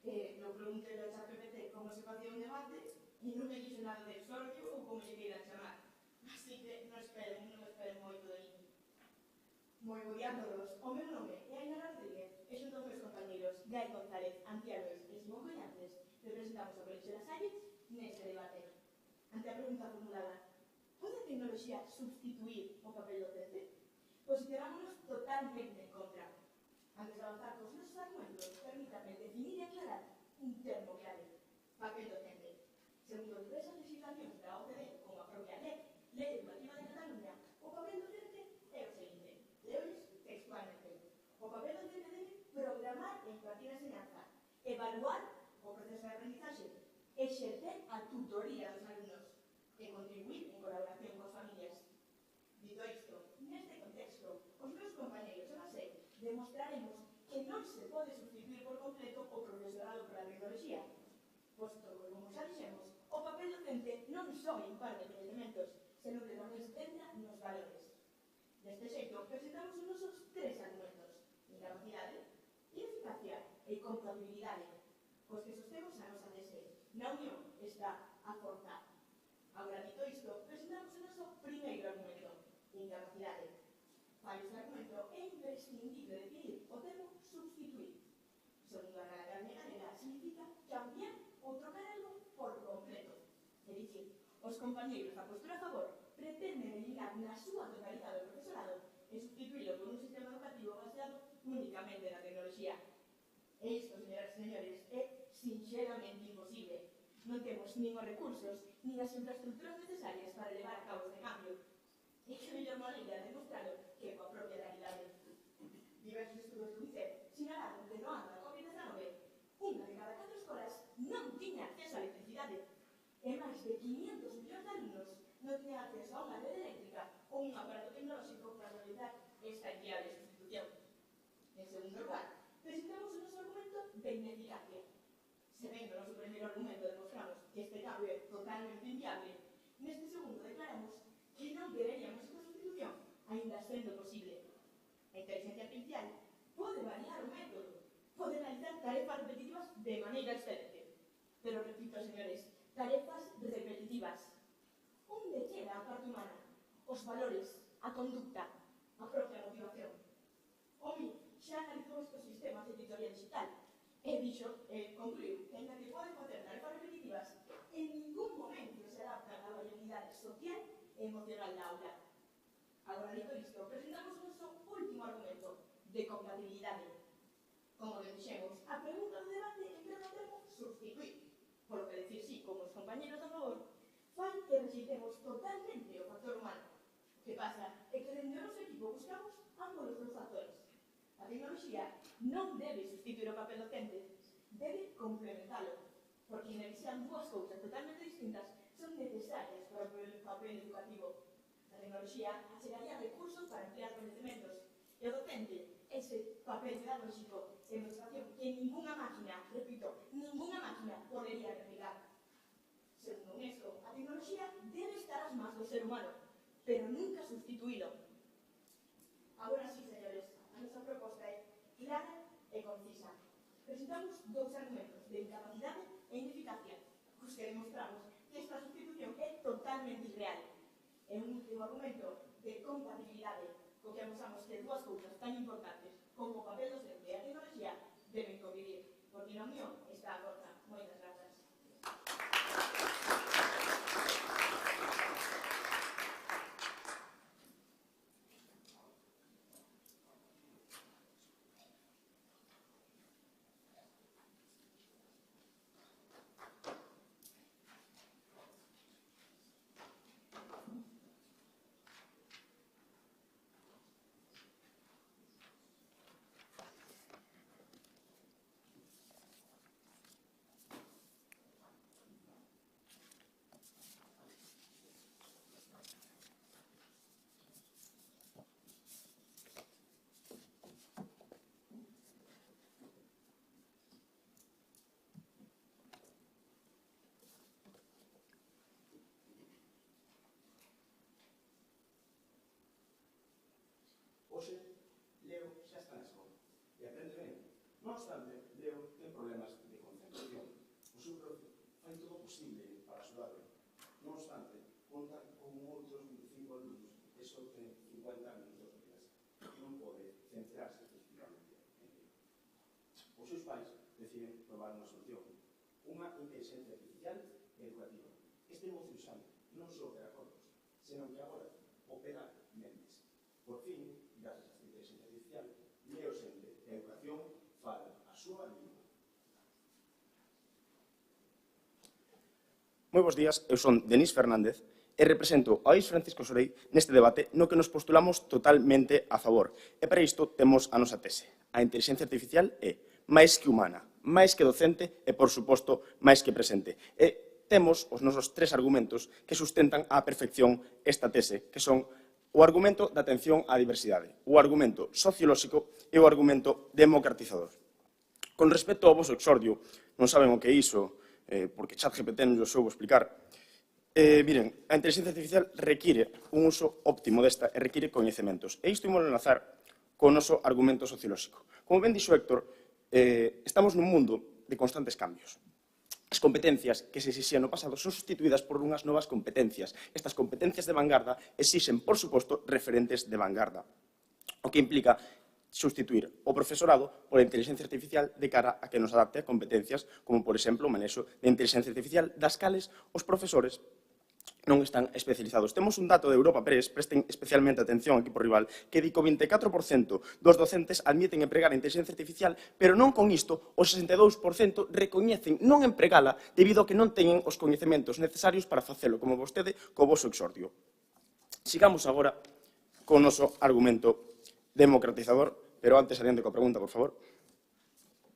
Eu preguntei a ChatGPT como se facía un debate e non me dixo nada de exordio ou como lle queiran chamar. Así que non esperen moito de mí. Moi bo día a todos. O meu nome é Ainara Rodríguez e xunto aos meus compañeros Gai González, Antía Lois e Simón Collantes representamos o Colexio das Salles neste debate. Ante a pregunta formulada, pode a tecnoloxía substituir o papel docente? Posicionámonos totalmente en contra. Antes de avanzar cos nosos argumentos, permítame definir e aclarar un termo clave: papel docente. Segundo diversas legislacións da OCDE, como a propia Lei Educativa de Cataluña, o papel docente é o seguinte. Leoles textualmente. O papel docente debe programar e impartir a enseñanza, evaluar o proceso de aprendizaxe, exercer a tutoría dos alumnos e contribuir en colaboración cos familias. Dito isto, neste contexto, os meus compañeros e eu demostraremos que non se pode sustituir por completo o profesorado pola tecnoloxía, posto que, como xa dixemos, o papel docente non só imparte coñecementos, senón que tamén se centra nos valores. Deste xeito, presentamos os nosos tres argumentos: incapacidade, ineficacia e compatibilidade, pois que sostemos a nosa tese. Na unión está a forza. Agora, dito isto, presentamos o noso primeiro argumento: incapacidade. Para este argumento é imprescindible definir o termo substituir. Segundo a Real Academia Galega, significa cambiar ou trocar algo por completo. É dicir, os compañeiros da postura a favor pretenden eliminar na súa totalidade o profesorado e substituílo por un sistema educativo baseado únicamente na tecnoloxía. E isto, señoras e señores, é sinxelamente imposible. Non temos nin os recursos, nin as infraestructuras necesarias para levar a cabo este cambio. E que mellor maneira de demostralo que coa propia realidade. Diversos estudos do UNICEF sinalaron que no ano da COVID-19 unha de cada 4 escolas non tiña acceso á electricidade e máis de 500 millóns de alumnos non tiñan acceso a unha rede eléctrica ou un aparato tecnolóxico para realizar esta inviable sustitución. En segundo lugar, presentamos o noso argumento de ineficacia. Se ben no noso primeiro argumento demostramos que este cambio é totalmente inviable, neste segundo declaramos que non quereríamos esta sustitución, aínda sendo posible. A inteligencia artificial pode variar o método, pode realizar tarefas repetitivas de maneira excelente. Pero, repito, señores, tarefas repetitivas. Onde queda a parte humana? Os valores, a conducta, a propia motivación. O MI xa analizou estes sistemas de tutoría digital e dixo, concluiu, que ainda que poden facer tarefas repetitivas, en ningún momento se adaptan á variabilidade social e emocional da aula. Agora, dito isto, presentamos o noso último argumento, de compatibilidade. Como ben dixemos, a pregunta do debate emprega o termo substituir, por lo que decir sí, como os compañeros a favor, fai que rexeitemos totalmente o factor humano. O que pasa é que dentro do noso equipo buscamos ambos os dous factores. A tecnoloxía non debe sustituir o papel docente, debe complementalo, porque na visión dúas cousas totalmente distintas son necesarias para o papel educativo. A tecnoloxía achegaría recursos para ampliar coñecementos e o docente ese papel pedagóxico e demostración que ninguna máquina, repito, ninguna máquina podería replicar. Segundo UNESCO, a tecnoloxía debe estar ás mans do ser humano, pero nunca sustituílo. Agora sí, señores, a nosa proposta é clara e concisa. Presentamos dous argumentos de incapacidade e ineficacia, cos que demostramos que esta sustitución é totalmente irreal. E un último argumento de compatibilidade, co que amosamos que dúas cousas tan importantes como o papel docente e a tecnoloxía deben convivir, porque na unión está a forza. Moitas grazas.
Hoxe, Leo xa está na escola e aprende ben. Non obstante, Leo ten problemas de concentración. O seu profe fai todo o posible para axudar
os seus pais deciden probar unha solución, unha inteligencia artificial educativa. Este novo cirurxano non só opera corpos, senón que agora opera mentes. Por fin, gracias a esta inteligencia artificial, Leo Sende, a educación fala a súa lingua.
Moi bons días, eu son Denis Fernández e represento a Oís Francisco Sorei neste debate no que nos postulamos totalmente a favor. E para isto temos a nosa tese. A inteligencia artificial é máis que humana, máis que docente e, por suposto, máis que presente. E temos os nosos 3 argumentos que sustentan á perfección esta tese, que son o argumento da atención á diversidade, o argumento sociolóxico e o argumento democratizador. Con respecto ao voso exordio, non saben o que é iso, porque ChatGPT non o soubo explicar. Miren, a inteligencia artificial require un uso óptimo desta e require coñecementos. E isto imos enlazar co noso argumento sociolóxico. Como ben dixo Héctor, estamos nun mundo de constantes cambios. As competencias que se exixían no pasado son sustituídas por unhas novas competencias. Estas competencias de vanguarda exixen, por suposto, referentes de vanguarda, o que implica sustituir o profesorado pola inteligencia artificial de cara a que nos adapte a competencias como, por exemplo, o manexo de inteligencia artificial das cales os profesores non están especializados. Temos un dato de Europa Press, presten especialmente atención aquí por rival, que di que o 24% dos docentes admiten empregar a inteligencia artificial, pero non con isto o 62% recoñecen non empregala debido a que non teñen os coñecementos necesarios para facelo, como vostede co voso exordio. Sigamos agora co noso argumento democratizador, pero antes adiante coa pregunta, por favor.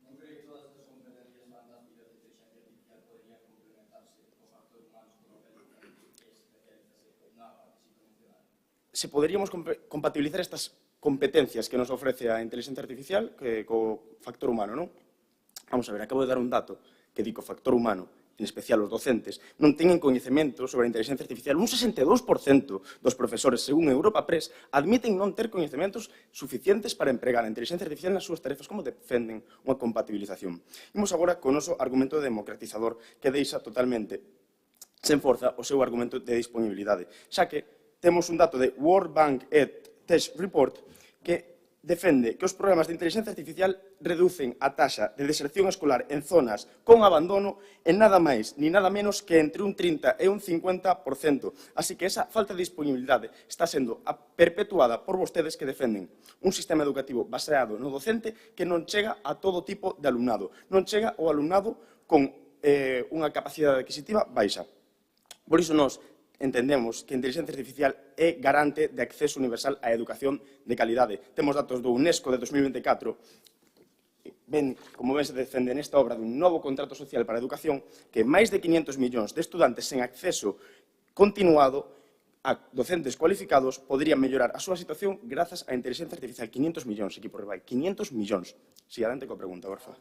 Non cree que todas estas competencias fantásticas de inteligencia artificial poderían complementarse co factor humano con o que especialízase na parte psicoemocional?
Se poderíamos compatibilizar estas competencias que nos ofrece a inteligencia artificial co factor humano, non? Vamos a ver, acabo de dar un dato que di que o factor humano, en especial os docentes, non teñen coñecemento sobre a inteligencia artificial. Un 62% dos profesores, según Europa Press, admiten non ter coñecementos suficientes para empregar a inteligencia artificial nas súas tarefas. Como defenden unha compatibilización? Imos agora co noso argumento democratizador, que deixa totalmente sen forza o seu argumento de disponibilidade, xa que temos un dato de World Bank Ed Test Report que defende que os programas de inteligencia artificial reducen a taxa de deserción escolar en zonas con abandono en nada máis ni nada menos que entre un 30 e un 50%. Así que esa falta de disponibilidade está sendo perpetuada por vostedes que defenden un sistema educativo baseado no docente que non chega a todo tipo de alumnado, non chega ao alumnado con unha capacidade adquisitiva baixa. Por iso nós entendemos que a inteligencia artificial é garante de acceso universal á educación de calidade. Temos datos do UNESCO de 2024, como ben se defende nesta obra dun novo contrato social para a educación, que máis de 500 millóns de estudantes sen acceso continuado a docentes cualificados poderían mellorar a súa situación grazas á inteligencia artificial. 500 millóns, equipo rival, 500 millóns. Si, adente coa pregunta, porfa.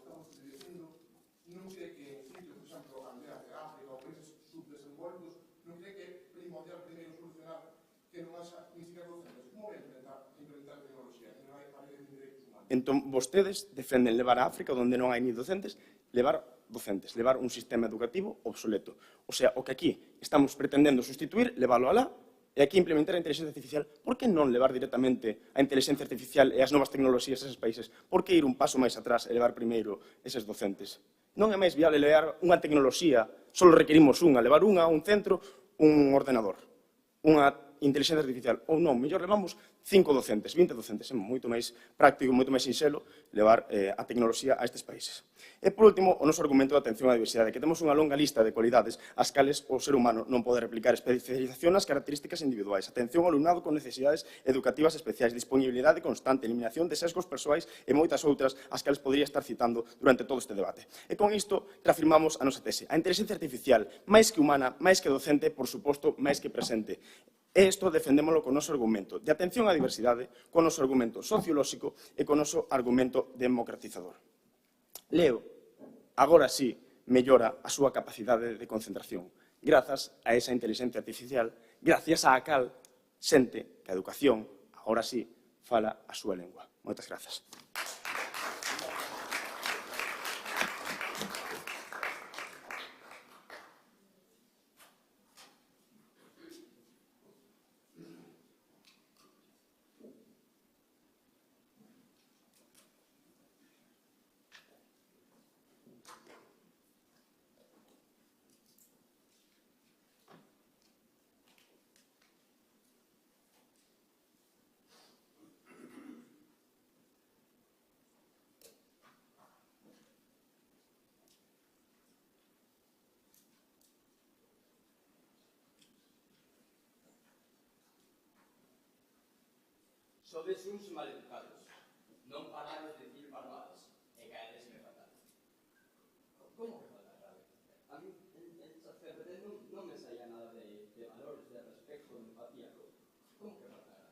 Non cree que en sitios, por exemplo, aldeas de África ou países subdesenvoltos, non cree que é primordial primeiro solucionar que non haxa ni siquiera docentes? Como vai implementar tecnoloxía? Que non hai paredes de dereitos humanos.
Entón, vostedes defenden levar a África, onde non hai ni docentes, levar un sistema educativo obsoleto. O sea, o que aquí estamos pretendendo sustituir, leválo alá, e aquí implementar a inteligencia artificial. Por que non levar directamente a inteligencia artificial e as novas tecnoloxías a eses países? Por que ir un paso máis atrás e levar primeiro eses docentes? Non é máis viable levar unha tecnoloxía, só requerimos unha, levar unha a un centro, un ordenador, unha inteligencia artificial, ou non, mellor levamos 5 docentes, 20 docentes, é moito máis práctico, moito máis sinxelo levar a tecnoloxía a estes países. E, por último, o noso argumento de atención á diversidade, que temos unha longa lista de cualidades ás cales o ser humano non pode replicar especialización nas características individuais, atención ao alumnado con necesidades educativas especiais, disponibilidade constante, eliminación de sesgos persoais e moitas outras ás cales podría estar citando durante todo este debate. E con isto reafirmamos a nosa tese. A inteligencia artificial, máis que humana, máis que docente, por suposto, máis que presente. E isto defendémolo con o noso argumento de atención á diversidade, con o noso argumento sociolóxico e con o noso argumento democratizador. Leo, agora sí, mellora a súa capacidade de concentración, grazas a esa inteligencia artificial, gracias á cal sente que a educación, agora sí, fala a súa lengua. Moitas grazas.
sodes uns maleducados. Non pararos de decir barbadas e caedesme fatal. Como que fatal? A mí, en sacerdote non me saía nada de valores, de respeto, de empatía. Como que fatal?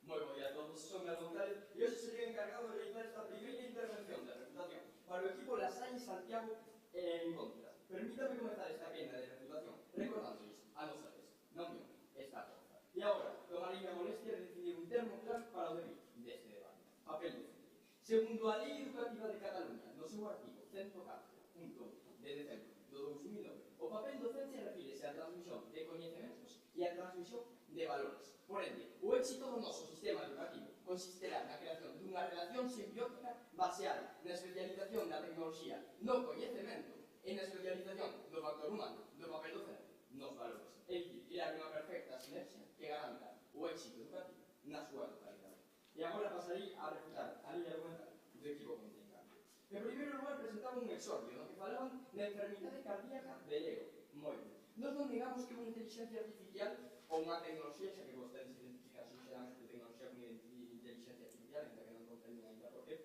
Moi bo día a todos, son Mel González e hoxe sería encargado de realizar esta primeira intervención de refutación para o equipo Lasalle Santiago en contra. Permítame comenzar esta quenda de refutación recordándoles a nosa vez, non mío, esta cosa. E agora, tomarei a molestia de decidir un termo claro para o debido deste debate. Papel docente. Segundo a Lei Educativa de Cataluña, no seu artigo 104.1 de decembro do 2009, o papel docencia refírese á transmisión de coñecementos e á transmisión de valores. Por ende, o éxito do noso sistema educativo consisterá na creación dunha relación simbiótica baseada na especialización da tecnoloxía no coñecemento e na especialización do factor humano, do papel docente, nos valores. É dicir, crear unha perfecta sinerxia que garanta o éxito educativo na súa totalidade. E agora pasarei a refutar a liña argumental do equipo contrincante. En primeiro lugar, presentaba un exordio no que falaban da enfermidade cardíaca de Leo. Moi ben. Nós non negamos que unha inteligencia artificial ou unha tecnoloxía, xa que vostedes identifican sinceramente tecnoloxía con inteligencia artificial, ainda que non comprenden ainda por qué,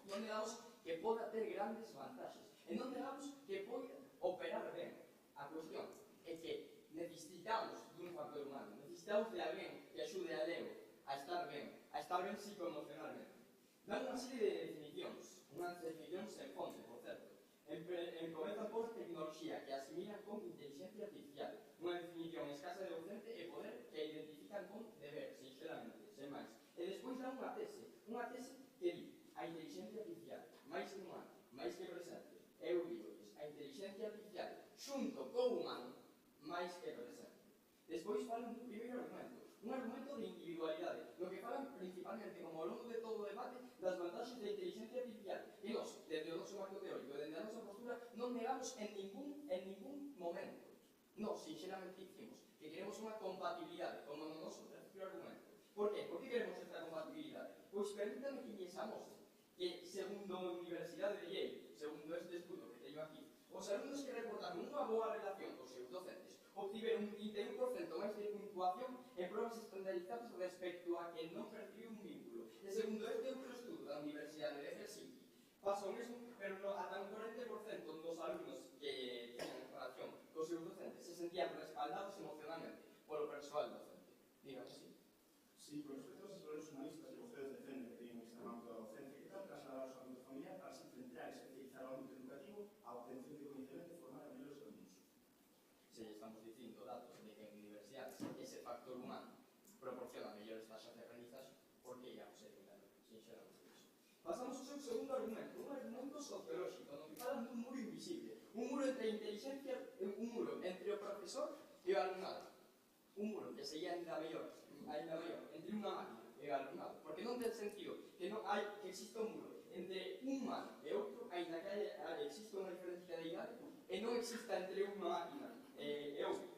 non negamos que poda ter grandes vantaxes, e non negamos que poda operar ben. A cuestión é que necesitamos dun factor humano, necesitamos de alguén que axude a Leo a estar ben psicoemocionalmente. Dan unha serie de definicións, unhas definicións sen fonte, por certo. Comezan por tecnoloxía que asimilan con inteligencia artificial, unha definición escasa de docente e poder que identifican con deber, sinceramente, sen máis. E despois dan unha tese que di a inteligencia artificial, máis que humana, máis que presente, eu digo, a inteligencia artificial xunto co humano, máis que presente. Despois falan dun primeiro argumento, un argumento de individualidade, no que falan principalmente, como ao longo de todo o debate, das vantaxes da inteligencia artificial. E nós, desde o noso marco teórico, desde a nosa postura, non negamos en ningún momento. Nós, sinceramente, dicimos que queremos unha compatibilidade, como no noso terceiro argumento. Por qué? Por que queremos esta compatibilidade? Pois permítame que lles amostre que, segundo a Universidade de Yale, segundo este estudo que teño aquí, os alumnos que reportaron unha boa relación cos seus docentes obtiveron un 31% máis de puntuación en provas estandarizadas respecto a que non percibiu un vínculo. E segundo este outro estudo da Universidade de Helsinki, pasa o mesmo, pero ata un 40% dos alumnos que tiñan relación cos seus docentes se sentían respaldados emocionalmente polo persoal docente. Dígame así.
Sí, con respecto aos asesores humanistas que vostedes defenden que teñen este ámbito da docencia, que tal trasladar os ámbitos familiares para así centrar e especializar o ámbito educativo a obtención de coñecemento e formar a mellores alumnos?
Se estamos dicindo datos de que en universidades ese factor humano proporciona mellores taxas de aprendizaxe, por que íamos a eliminarlo? Sinceramente, iso. Pasamos ao seu segundo argumento, un argumento sociolóxico, no que falan dun muro invisible, un muro entre inteligencia, un muro entre o profesor e o alumnado, un muro que sería ainda maior, entre unha máquina e o alumnado, porque non ten sentido que exista un muro entre un humano e outro, ainda que exista unha diferencia de idade, e non exista entre unha máquina e outro.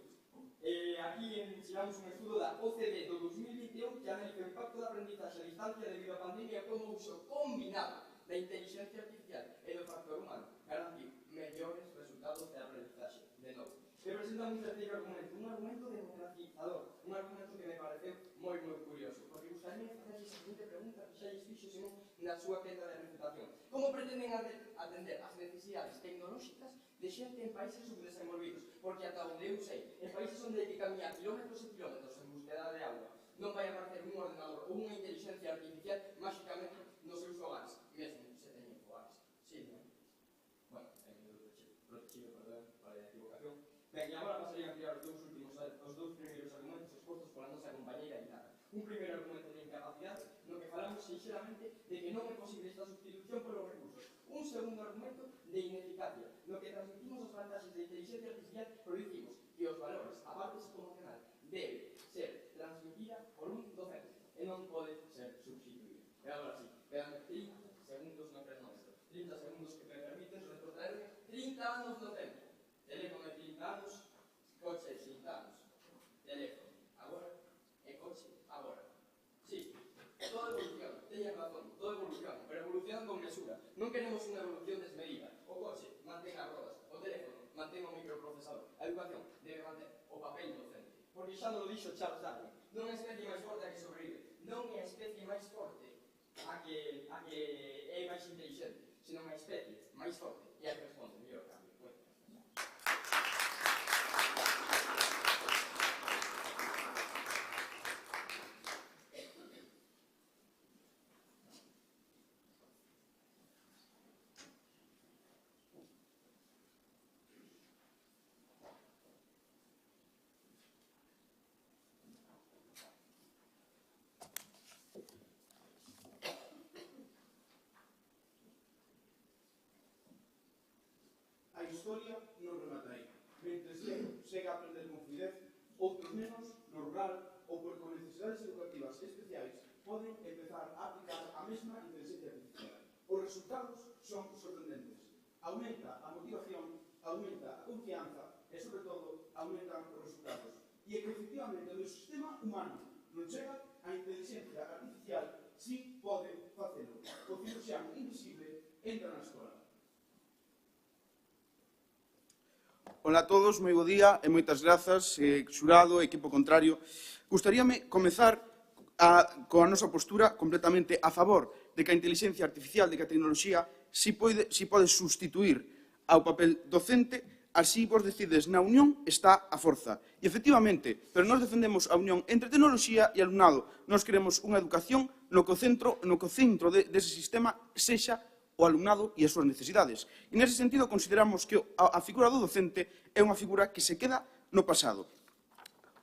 Aquí ensinamos un estudo da OCDE do 2021 que analiza o impacto da aprendizaxe a distancia debido á pandemia como uso combinado da inteligencia artificial e do factor humano garantir mellores resultados de aprendizaxe. De novo, que presenta un terceiro argumento, un argumento democratizador, un argumento que me pareceu moi curioso, porque gustaría facer a seguinte pregunta que xa lles fixo Simón na súa quenda de refutación. Como pretenden atender as necesidades tecnolóxicas de xente en países subdesenvolvidos? Porque ata onde eu sei, en países onde hai que caminar kilómetros e kilómetros en búsqueda de agua, non vai aparecer un ordenador ou unha inteligencia artificial máxicamente nos seus hogares, mesmo se teñen hogares. Sí, non? Bueno, protegido, perdón, para a equivocación. Ben, e agora pasaría a ampliar os dous primeiros argumentos expostos pola nosa compañeira Guitarra. Un primeiro argumento de incapacidade, no que falamos sinceramente de que non é posible esta sustitución polos recursos. Un segundo argumento de ineficacia, no que transmitimos as vantaxes de inteligencia artificial, pero dicimos que os valores, a parte psicoemocional, debe ser transmitida por un docente e non pode ser substituída. E agora sí, quedan 30 segundos no cronómetro. 30 segundos que me permiten retrotraerme 30 anos no tempo. Teléfono de 30 anos, coche de 30 anos. Teléfono, agora, e coche, agora. Sí, todo evoluciona, teñen razón, todo evoluciona, pero evoluciona con mesura. Non queremos unha evolución desmedida. O coche mantén as rodas, o teléfono mantén o microprocesador. A educación debe manter o papel docente. Porque xa non lo dixo Charles Darwin, non é especie máis forte a que sobrevive, non é a especie máis forte a que é máis inteligente, senón a especie máis forte e a que responde mellor ao cambio.
A historia non remata aí. Mentres segue a aprender con fluidez, outros nenos, no rural ou con necesidades educativas especiais, poden empezar a aplicar a mesma inteligencia artificial. Os resultados son sorprendentes. Aumenta a motivación, aumenta a confianza e, sobre todo, aumentan os resultados. E é que, efectivamente, no sistema humano non chega, a inteligencia artificial sí pode facelo. O cirurxián invisible entra na escola.
Ola a todos, moi bo día e moitas grazas, xurado, equipo contrario. Gustaríame comezar coa nosa postura completamente a favor de que a inteligencia artificial, de que a tecnoloxía si pode sustituir ao papel docente, así vos decides na unión está a forza. E efectivamente, pero nós defendemos a unión entre tecnoloxía e alumnado. Nós queremos unha educación no que o centro dese sistema sexa o alumnado e as súas necesidades. E nese sentido consideramos que a figura do docente é unha figura que se queda no pasado.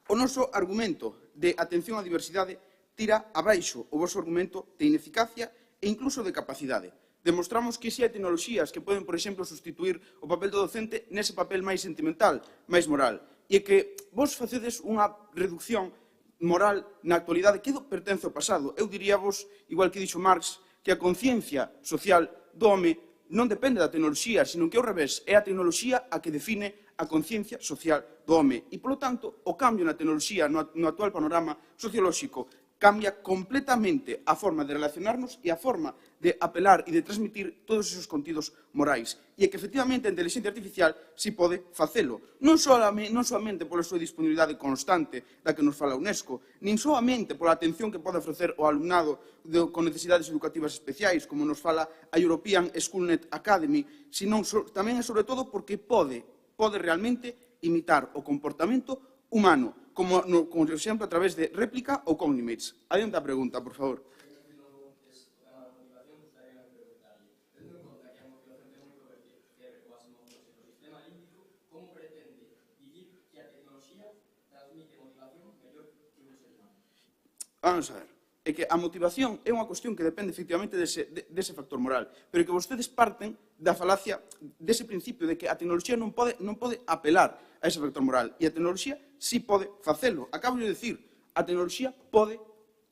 O noso argumento de atención á diversidade tira abaixo o vosso argumento de ineficacia e incluso de capacidade. Demostramos que si hai tecnoloxías que poden, por exemplo, sustituir o papel do docente nese papel máis sentimental, máis moral. E que vos facedes unha reducción moral na actualidade que pertence ao pasado. Eu diríavos, igual que dixo Marx, que a conciencia social do home non depende da tecnoloxía, sino que ao revés, é a tecnoloxía a que define a conciencia social do home. E, polo tanto, o cambio na tecnoloxía no actual panorama sociolóxico cambia completamente a forma de relacionarnos e a forma de apelar e de transmitir todos esos contidos morais. E é que, efectivamente, a inteligencia artificial si pode facelo. Non solamente pola súa disponibilidade constante da que nos fala a UNESCO, nin solamente pola atención que pode ofrecer o alumnado con necesidades educativas especiais, como nos fala a European Schoolnet Academy, sino tamén e sobre todo porque pode realmente imitar o comportamento humano, como por exemplo a través de réplica ou cognimates. Adiante a pregunta, por favor. Vamos a ver. É que a motivación é unha cuestión que depende efectivamente dese factor moral, pero que vostedes parten da falacia dese principio de que a tecnoloxía non pode apelar a ese factor moral, e a tecnoloxía si pode facelo. Acabo de dicir, a tecnoloxía pode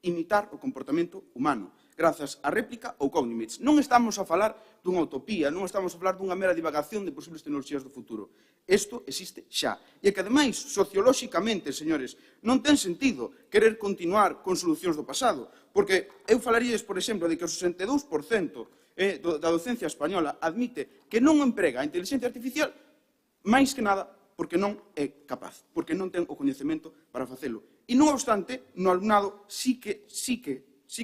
imitar o comportamento humano, grazas a réplica ou cognimates. Non estamos a falar dunha utopía, non estamos a falar dunha mera divagación de posibles tecnoloxías do futuro. Isto existe xa. E que, ademais, sociolóxicamente, señores, non ten sentido querer continuar con solucións do pasado, porque eu falaríades, por exemplo, de que o 62% da docencia española admite que non emprega a inteligencia artificial máis que nada porque non é capaz, porque non ten o coñecemento para facelo. E non obstante, no alumnado sí que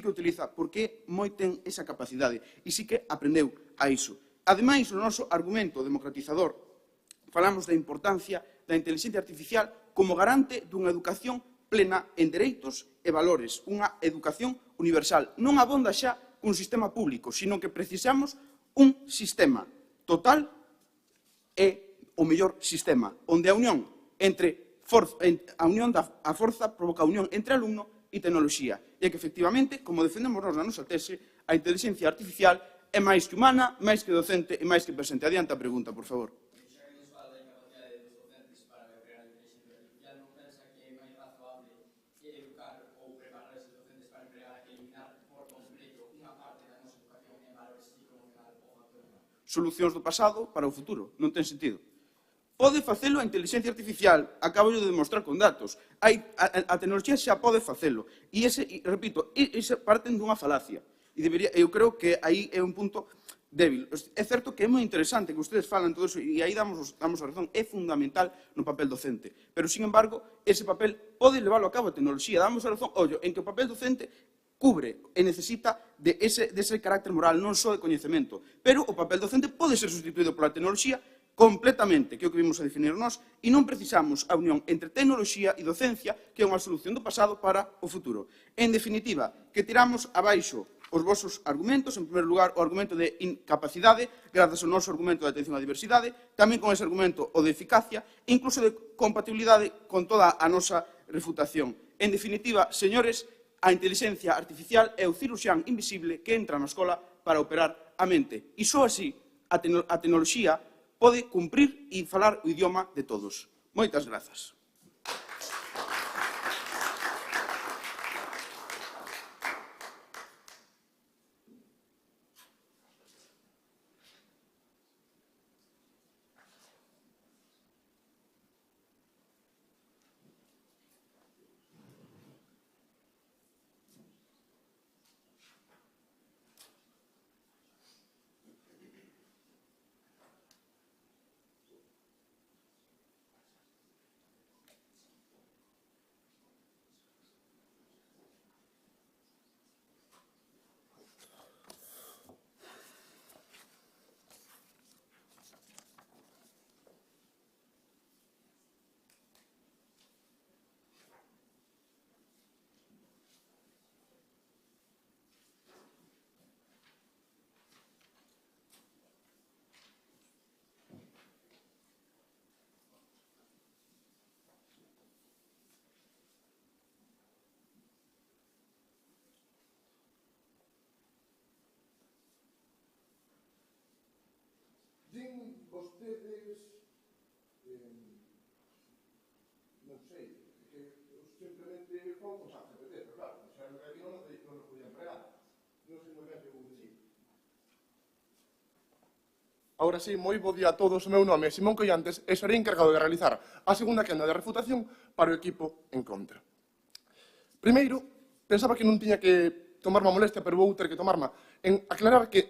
utiliza, porque moi ten esa capacidade e sí que aprendeu a iso. Ademais, no noso argumento democratizador, falamos da importancia da inteligencia artificial como garante dunha educación plena en dereitos e valores, unha educación universal. Non abonda xa un sistema público, sino que precisamos un sistema total e o mellor sistema, onde a unión a forza provoca a unión entre alumno e tecnoloxía. E que, efectivamente, como defendemos nós na nosa tese, a inteligencia artificial é máis que humana, máis que docente e máis que presente. Adiante a pregunta, por favor.
Xa que nos fala da incapacidade dos docentes para crear a inteligencia artificial, non pensa que é máis razonable educar ou preparar a esos docentes para empregar e eliminar por completo unha parte da nosa educación en valores psicoemocional ou factor humano?
Solucións do pasado para o futuro. Non ten sentido. Pode facelo a inteligencia artificial, acabo de demostrar con datos. A tecnoloxía xa pode facelo. E repito, parten dunha falacia. Eu creo que aí é un punto débil. É certo que é moi interesante que ustedes falan todo eso, e aí damos a razón, é fundamental no papel docente. Pero, sin embargo, ese papel pode leválo a cabo a tecnoloxía. Damos a razón, ollo, en que o papel docente cubre e necesita dese carácter moral, non só de coñecemento. Pero o papel docente pode ser sustituído pola tecnoloxía completamente, que é o que vimos a definir nós, e non precisamos a unión entre tecnoloxía e docencia, que é unha solución do pasado para o futuro. En definitiva, que tiramos abaixo os vosos argumentos, en primeiro lugar, o argumento de incapacidade, grazas ao noso argumento de atención á diversidade, tamén con ese argumento o de eficacia, e incluso de compatibilidade con toda a nosa refutación. En definitiva, señores, a inteligencia artificial é o ciruxán invisible que entra na escola para operar a mente. E só así a tecnoloxía pode cumprir e falar o idioma de todos. Moitas grazas.
Din vostedes, non sei, que simplemente fon con ChatGPT, pero claro, xa no que non lo podían empregar. Non sei moi ben que vou dicir. Ahora sí, moi bo día a todos. O meu nome é Simón Collantes e serei encargado de realizar a segunda quenda de refutación para o equipo en contra. Primeiro, pensaba que non tiña que tomarme a molestia, pero vou ter que tomarma en aclarar que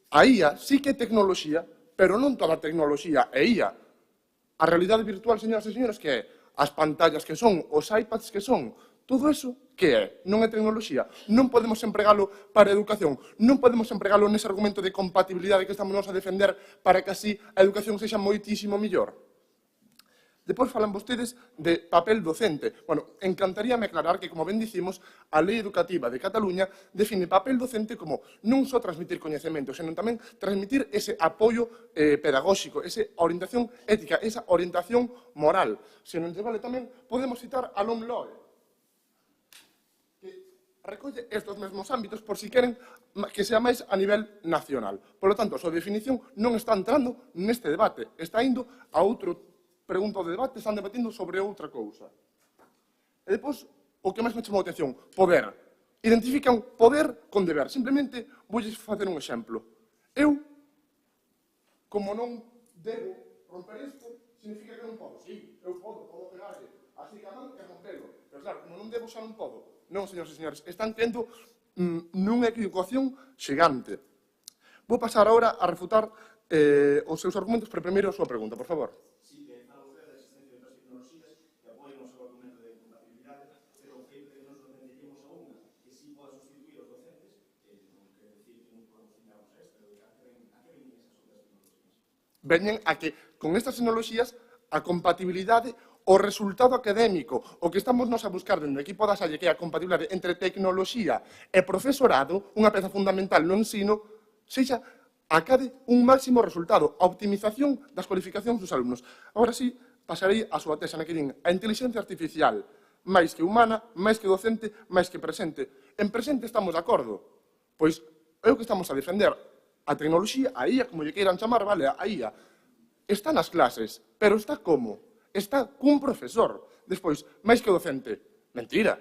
a IA sí que é tecnoloxía, pero non toda a tecnoloxía é IA. A realidade virtual, señoras e señores, que é? As pantallas que son, os iPads que son, todo eso, que é? Non é tecnoloxía. Non podemos empregalo para a educación. Non podemos empregalo nese argumento de compatibilidade que estamos nos a defender para que así a educación sexa moitísimo millor. Depois falan vostedes de papel docente. Bueno, encantaríame aclarar que, como ben dicimos, a Lei Educativa de Cataluña define papel docente como non só transmitir coñecemento, senón tamén transmitir ese apoio pedagóxico, esa orientación ética, esa orientación moral. Se non vale tamén, podemos citar a Lom Loe, que recolle estes mesmos ámbitos por si queren que sea máis a nivel nacional. Por lo tanto, a súa definición non está entrando neste debate, está indo a outro pregunta do debate, están debatindo sobre outra cousa. E depois, o que máis me chamou a atención, poder. Identifican poder con deber. Simplemente, vou facer un exemplo. Eu, como non debo romper isto, significa que non podo. Sí, eu podo pegarle así que a man e rompelo. Pero claro, como non debo, xa non podo. Non, señores e señores, están tendo nunha equivocación xigante. Vou pasar agora a refutar os seus argumentos, pero primeiro a súa pregunta, por favor. Veñen a que, con estas tecnoloxías, a compatibilidade, o resultado académico, o que estamos nos a buscar dentro do equipo da Salle, que é a compatibilidade entre tecnoloxía e profesorado, unha peza fundamental no ensino, sexa acade un máximo resultado, a optimización das cualificacións dos alumnos. Agora sí, pasarei a súa tesa na que din a inteligencia artificial, máis que humana, máis que docente, máis que presente. En presente estamos de acordo, pois é o que estamos a defender. A tecnoloxía, a IA, como lle queiran chamar, vale, a IA, está nas clases, pero está como? Está cun profesor. Despois, máis que docente. Mentira.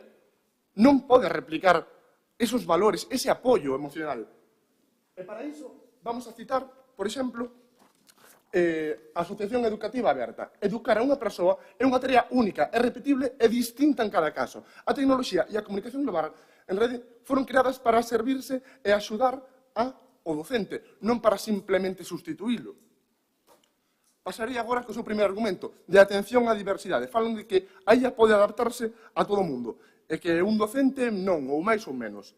Non pode replicar esos valores, ese apoio emocional. E para iso, vamos a citar, por exemplo, a Asociación Educativa Aberta. Educar a unha persoa é unha tarea única, é repetible e distinta en cada caso. A tecnoloxía e a comunicación global en rede foron creadas para servirse e axudar o docente, non para simplemente sustituílo. Pasarei agora co seu primeiro argumento, de atención á diversidade. Falan de que a IA pode adaptarse a todo o mundo, e que un docente non, ou máis ou menos.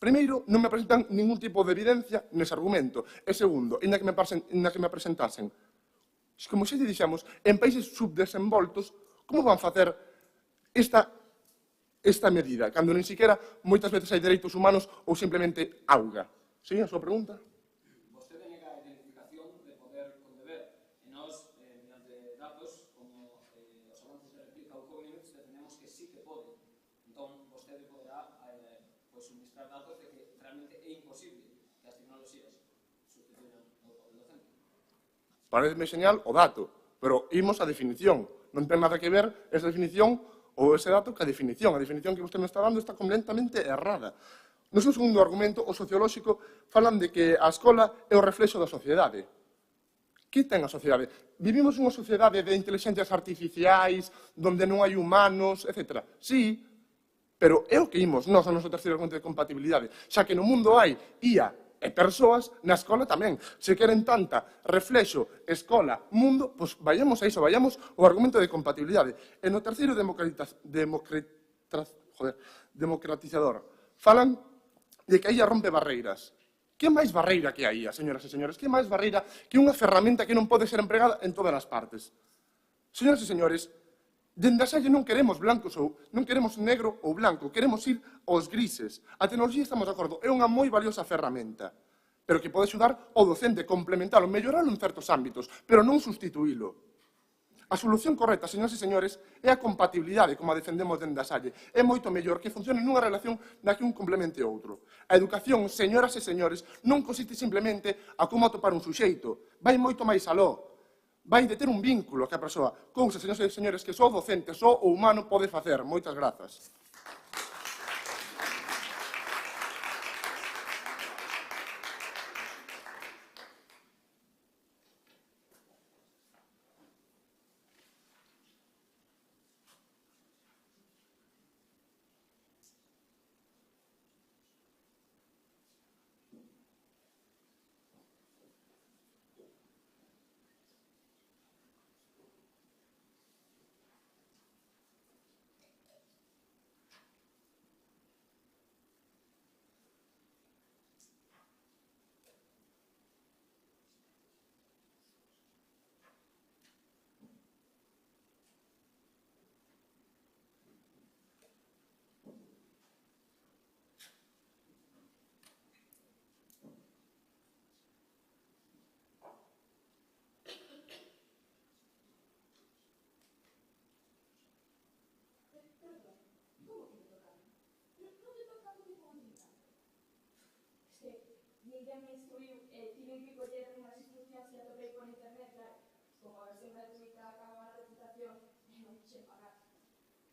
Primeiro, non me presentan ningún tipo de evidencia nese argumento. E segundo, ainda que me presentasen, como xa dixemos, en países subdesenvoltos, como van facer esta medida, cando nin siquiera moitas veces hai dereitos humanos ou simplemente auga? Sí, a súa pregunta?
Vostede nega a identificación de poder con deber e nós, mediante datos como os avances de réplica ou Cognix, defendemos que sí que pode. Entón, vostede poderá suministrar datos de que realmente é imposible que as tecnoloxías sustituyan o poder docente.
Pareceme señal o dato, pero imos a definición. Non ten nada que ver esa definición ou ese dato que a definición. A definición que vostede me está dando está completamente errada. No seu segundo argumento, o sociolóxico, falan de que a escola é o reflexo da sociedade. Que ten a sociedade? Vivimos nunha sociedade de inteligencias artificiais, onde non hai humanos, etc. Sí, pero é o que imos nós no noso terceiro argumento de compatibilidade. Xa que no mundo hai IA e persoas, na escola tamén. Se queren tanta reflexo, escola, mundo, pois vayamos a iso, vayamos ao argumento de compatibilidade. E no terceiro democratizador, falan de que a IA rompe barreiras. Que máis barreira que a IA, señoras e señores? Que máis barreira que unha ferramenta que non pode ser empregada en todas as partes? Señoras e señores, dende a Salle non queremos blancos ou non queremos negro ou blanco, queremos ir aos grises. A tecnoloxía, estamos de acordo, é unha moi valiosa ferramenta, pero que pode axudar o docente, complementalo, melloralo en certos ámbitos, pero non sustituílo. A solución correcta, señoras e señores, é a compatibilidade, como a defendemos dende a Salle. É moito mellor que funcione nunha relación na que un complemente outro. A educación, señoras e señores, non consiste simplemente a como atopar un suxeito. Vai moito máis aló. Vai de ter un vínculo que a persoa. Cousas, señoras e señores, que só o docente, só o humano pode facer. Moitas grazas.
Ninguén me instruiu e tiven que coller unhas instruccións que atopei por internet, claro, como a versión gratuita acaba a reputación e non quixen pagar.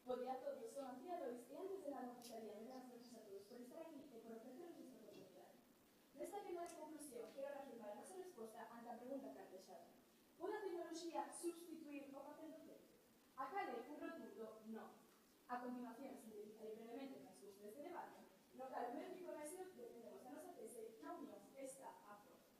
Podía todos, son ampliadores e antes de nada me gustaría dar as gracias a todos por estar aquí e por ofrecernos esta oportunidade. Nesta primeira conclusión, quero reafirmar a nosa resposta ante a pregunta cartexada. Pode a tecnoloxía substituir o papel docente? A cal é un rotundo non. A continuación, sintetizarei brevemente o transcurso deste debate, no cal o meu equipo máis defendemos a nosa tese na unión está a forma.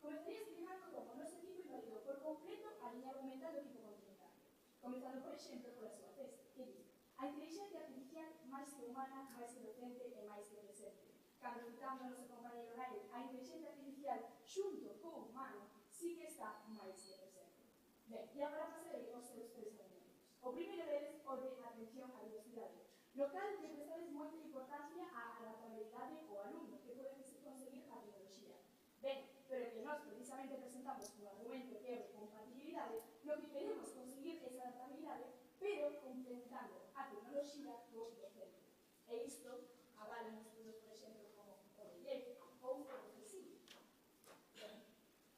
Comenzaría explicando como o noso equipo invalidou por completo a liña argumental do equipo complementario, comenzando, por exemplo, pola súa tese, que di a inteligencia artificial máis que humana, máis que docente e máis que presente. Cando citando o noso compañeiro Rael, a inteligencia artificial xunto co humano sí que está máis que presente. Ben, e agora pasarei aos seus tres argumentos. O primeiro deles, o de atención á diversidade, no cal lle prestades moita importancia á adaptabilidade ao alumno que pode conseguir a tecnoloxía. Ben, pero que nós precisamente presentamos un argumento que é de compatibilidade, no que queremos conseguir esa adaptabilidade, pero complementando a tecnoloxía co docente. E isto avalan estudos, por exemplo, como o de IEF ou o de CSIC.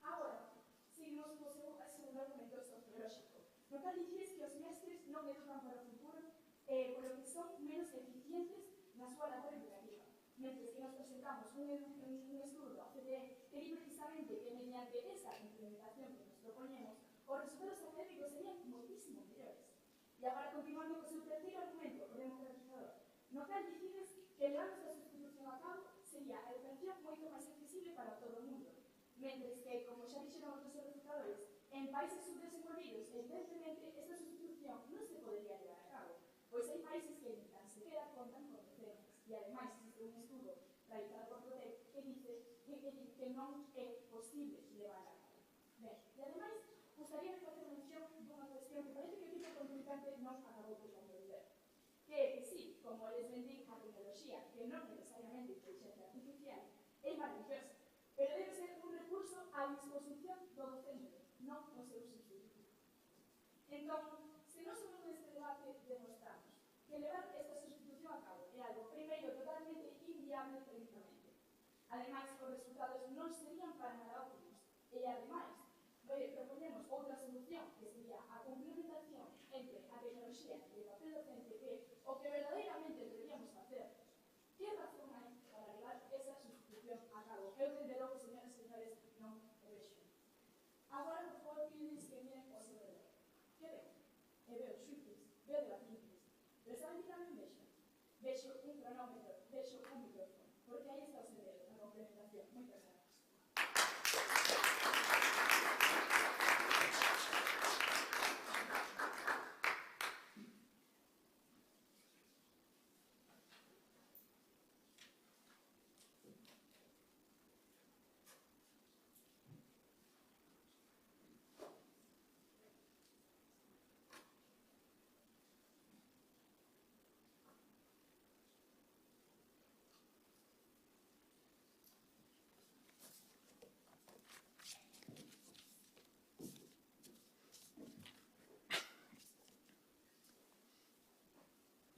Agora, seguimos co segundo argumento sociolóxico, no cal dicides que os mestres non educan para o futuro por lo que son menos eficientes na súa labor educativa. Mentre que nos presentamos un estudo da OCDE que di precisamente que mediante esa implementación que nos proponemos, os resultados académicos serían moitísimo mellores. E agora, continuando co seu terceiro argumento, o democratizador, no cal dicides que levando esta sustitución a cabo sería a educación moito máis accesible para todo o mundo. Mentre que, como xa dixeron outros resultadores, en países subdesenvolvidos, evidentemente, esta sustitución non se podería levar a cabo, pois hai países que ni tan sequera contan con docentes. E, ademais, existe un estudo realizada por Protec que dice que non é posible levar a cabo. Ben, e ademais, gustaría facer mención dunha cuestión que parece que o tipo contrincante non acabou de comprender, que é que sí, como les vendí a tecnoloxía, que non necesariamente inteligencia artificial, é maravillosa, pero debe ser un recurso a disposición do docente, non o seu sustituto. Entón, se nós neste debate demostramos que levar esta sustitución a cabo é algo, primeiro, totalmente inviable técnicamente. Ademais, os resultados non serían para nada óptimos. E, ademais, proponemos outra solución, que sería a complementación entre a tecnoloxía e o papel docente, que o que verdadeiramente deberíamos facer. Que razón hai para levar esa sustitución a cabo? Eu, desde logo, señoras e señores, non o vexo. Agora, por favor, pides que miren o seu redor. Que ven? E veo xuices, veo debates, pero saben que tamén vexo? Vexo un cronómetro, vexo un micrófono, porque aí está o segredo, a complementación. Moitas gracias.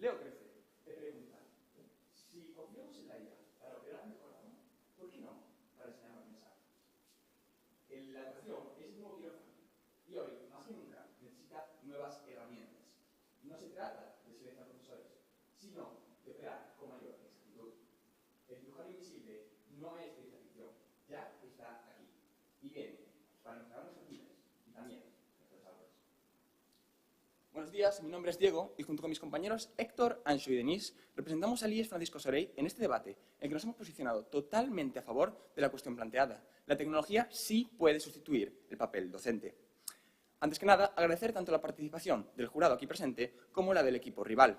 Leo crece e pregunta, si confiamos en la IA para operar mejor aún, ¿por qué no para enseñar a pensar? La educación es un nuevo quirófano y hoy, más que nunca, necesita nuevas herramientas. No se trata de silenciar profesores, sino de operar con mayor exactitud. El cirujano invisible no es ciencia ficción, ya está aquí. Y viene para mejorar nuestras vidas y también nuestros árboles. Buenos días, mi nombre es Diego y junto con mis compañeros Héctor, Anxo y Denise representamos al IES Francisco Sorey en este debate en el que nos hemos posicionado totalmente a favor de la cuestión planteada. La tecnología sí puede sustituir el papel docente. Antes que nada, agradecer tanto la participación del jurado aquí presente como la del equipo rival.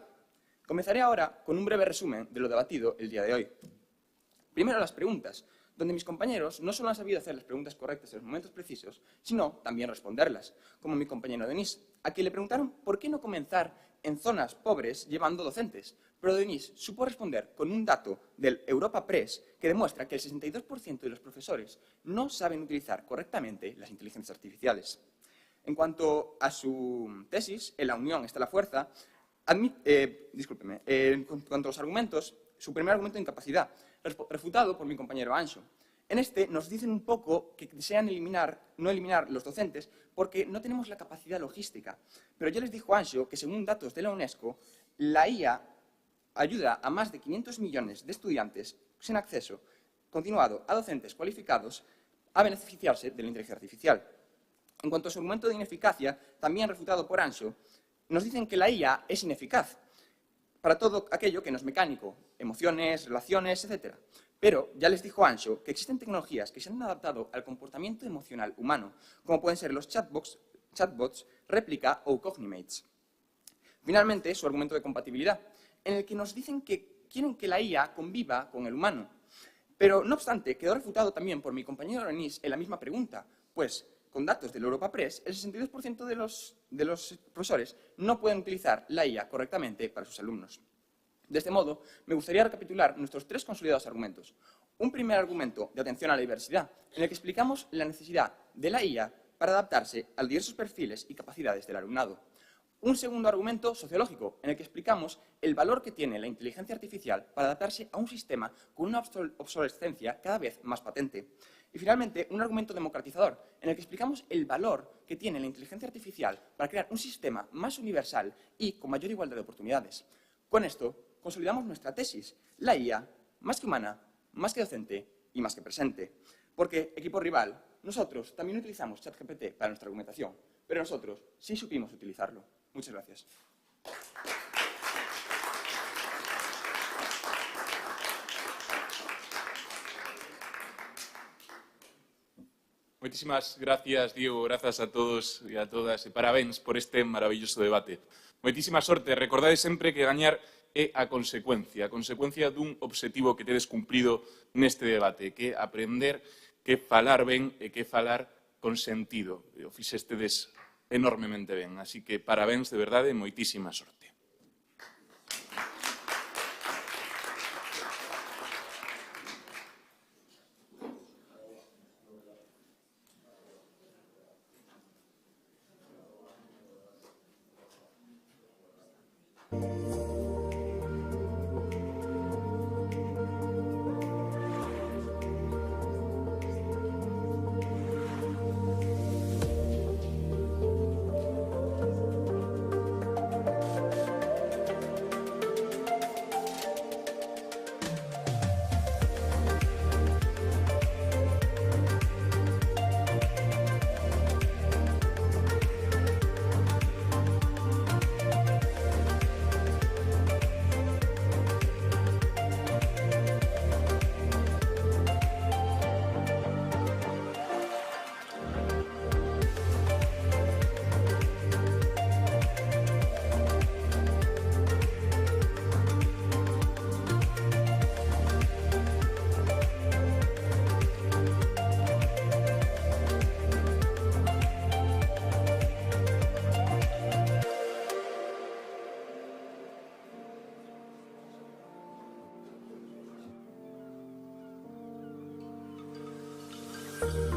Comenzaré ahora con un breve resumen de lo debatido el día de hoy. Primero las preguntas, donde mis compañeros no solo han sabido hacer las preguntas correctas en los momentos precisos, sino también responderlas, como mi compañero Denise, a quien le preguntaron por qué no comenzar en zonas pobres llevando docentes. Pero Denise supo responder con un dato del Europa Press que demuestra que el 62% de los profesores no saben utilizar correctamente las inteligencias artificiales. En cuanto a su tesis, en la unión está la fuerza, en cuanto a los argumentos, su primer argumento de incapacidad, refutado por mi compañero Anxo. En este nos dicen un poco que desean no eliminar los docentes porque no tenemos la capacidad logística. Pero ya les dijo Anxo que según datos de la UNESCO, la IA ayuda a más de 500 millones de estudiantes sin acceso continuado a docentes cualificados a beneficiarse de la inteligencia artificial. En cuanto a su argumento de ineficacia, también refutado por Anxo, nos dicen que la IA es ineficaz para todo aquello que no es mecánico, emociones, relaciones, etc. Pero ya les dijo Anxo que existen tecnologías que se han adaptado al comportamiento emocional humano, como pueden ser los chatbots, réplica o cognimates. Finalmente, su argumento de compatibilidad, en el que nos dicen que quieren que la IA conviva con el humano. Pero, no obstante, quedó refutado también por mi compañero Denise en la misma pregunta, pues, con datos del Europa Press, el 62% de los profesores no pueden utilizar la IA correctamente para sus alumnos. De este modo, me gustaría recapitular nuestros 3 consolidados argumentos. Un primer argumento de atención a la diversidad, en el que explicamos la necesidad de la IA para adaptarse a los diversos perfiles y capacidades del alumnado. Un segundo argumento sociológico, en el que explicamos el valor que tiene la inteligencia artificial para adaptarse a un sistema con una obsolescencia cada vez más patente. Y finalmente, un argumento democratizador, en el que explicamos el valor que tiene la inteligencia artificial para crear un sistema más universal y con mayor igualdad de oportunidades. Con esto, consolidamos nuestra tesis, la IA, más que humana, más que docente y más que presente. Porque, equipo rival, nosotros también utilizamos ChatGPT para nuestra argumentación, pero nosotros sí supimos utilizarlo. Muchas gracias.
Moitísimas gracias, Diego, grazas a todos e a todas e parabéns por este maravilloso debate. Moitísima sorte, recordade sempre que gañar é a consecuencia dun obxectivo que tedes cumprido neste debate, que é aprender que falar ben e que falar con sentido. E o fixestedes enormemente ben, así que parabéns de verdade e moitísima sorte.
Thank you.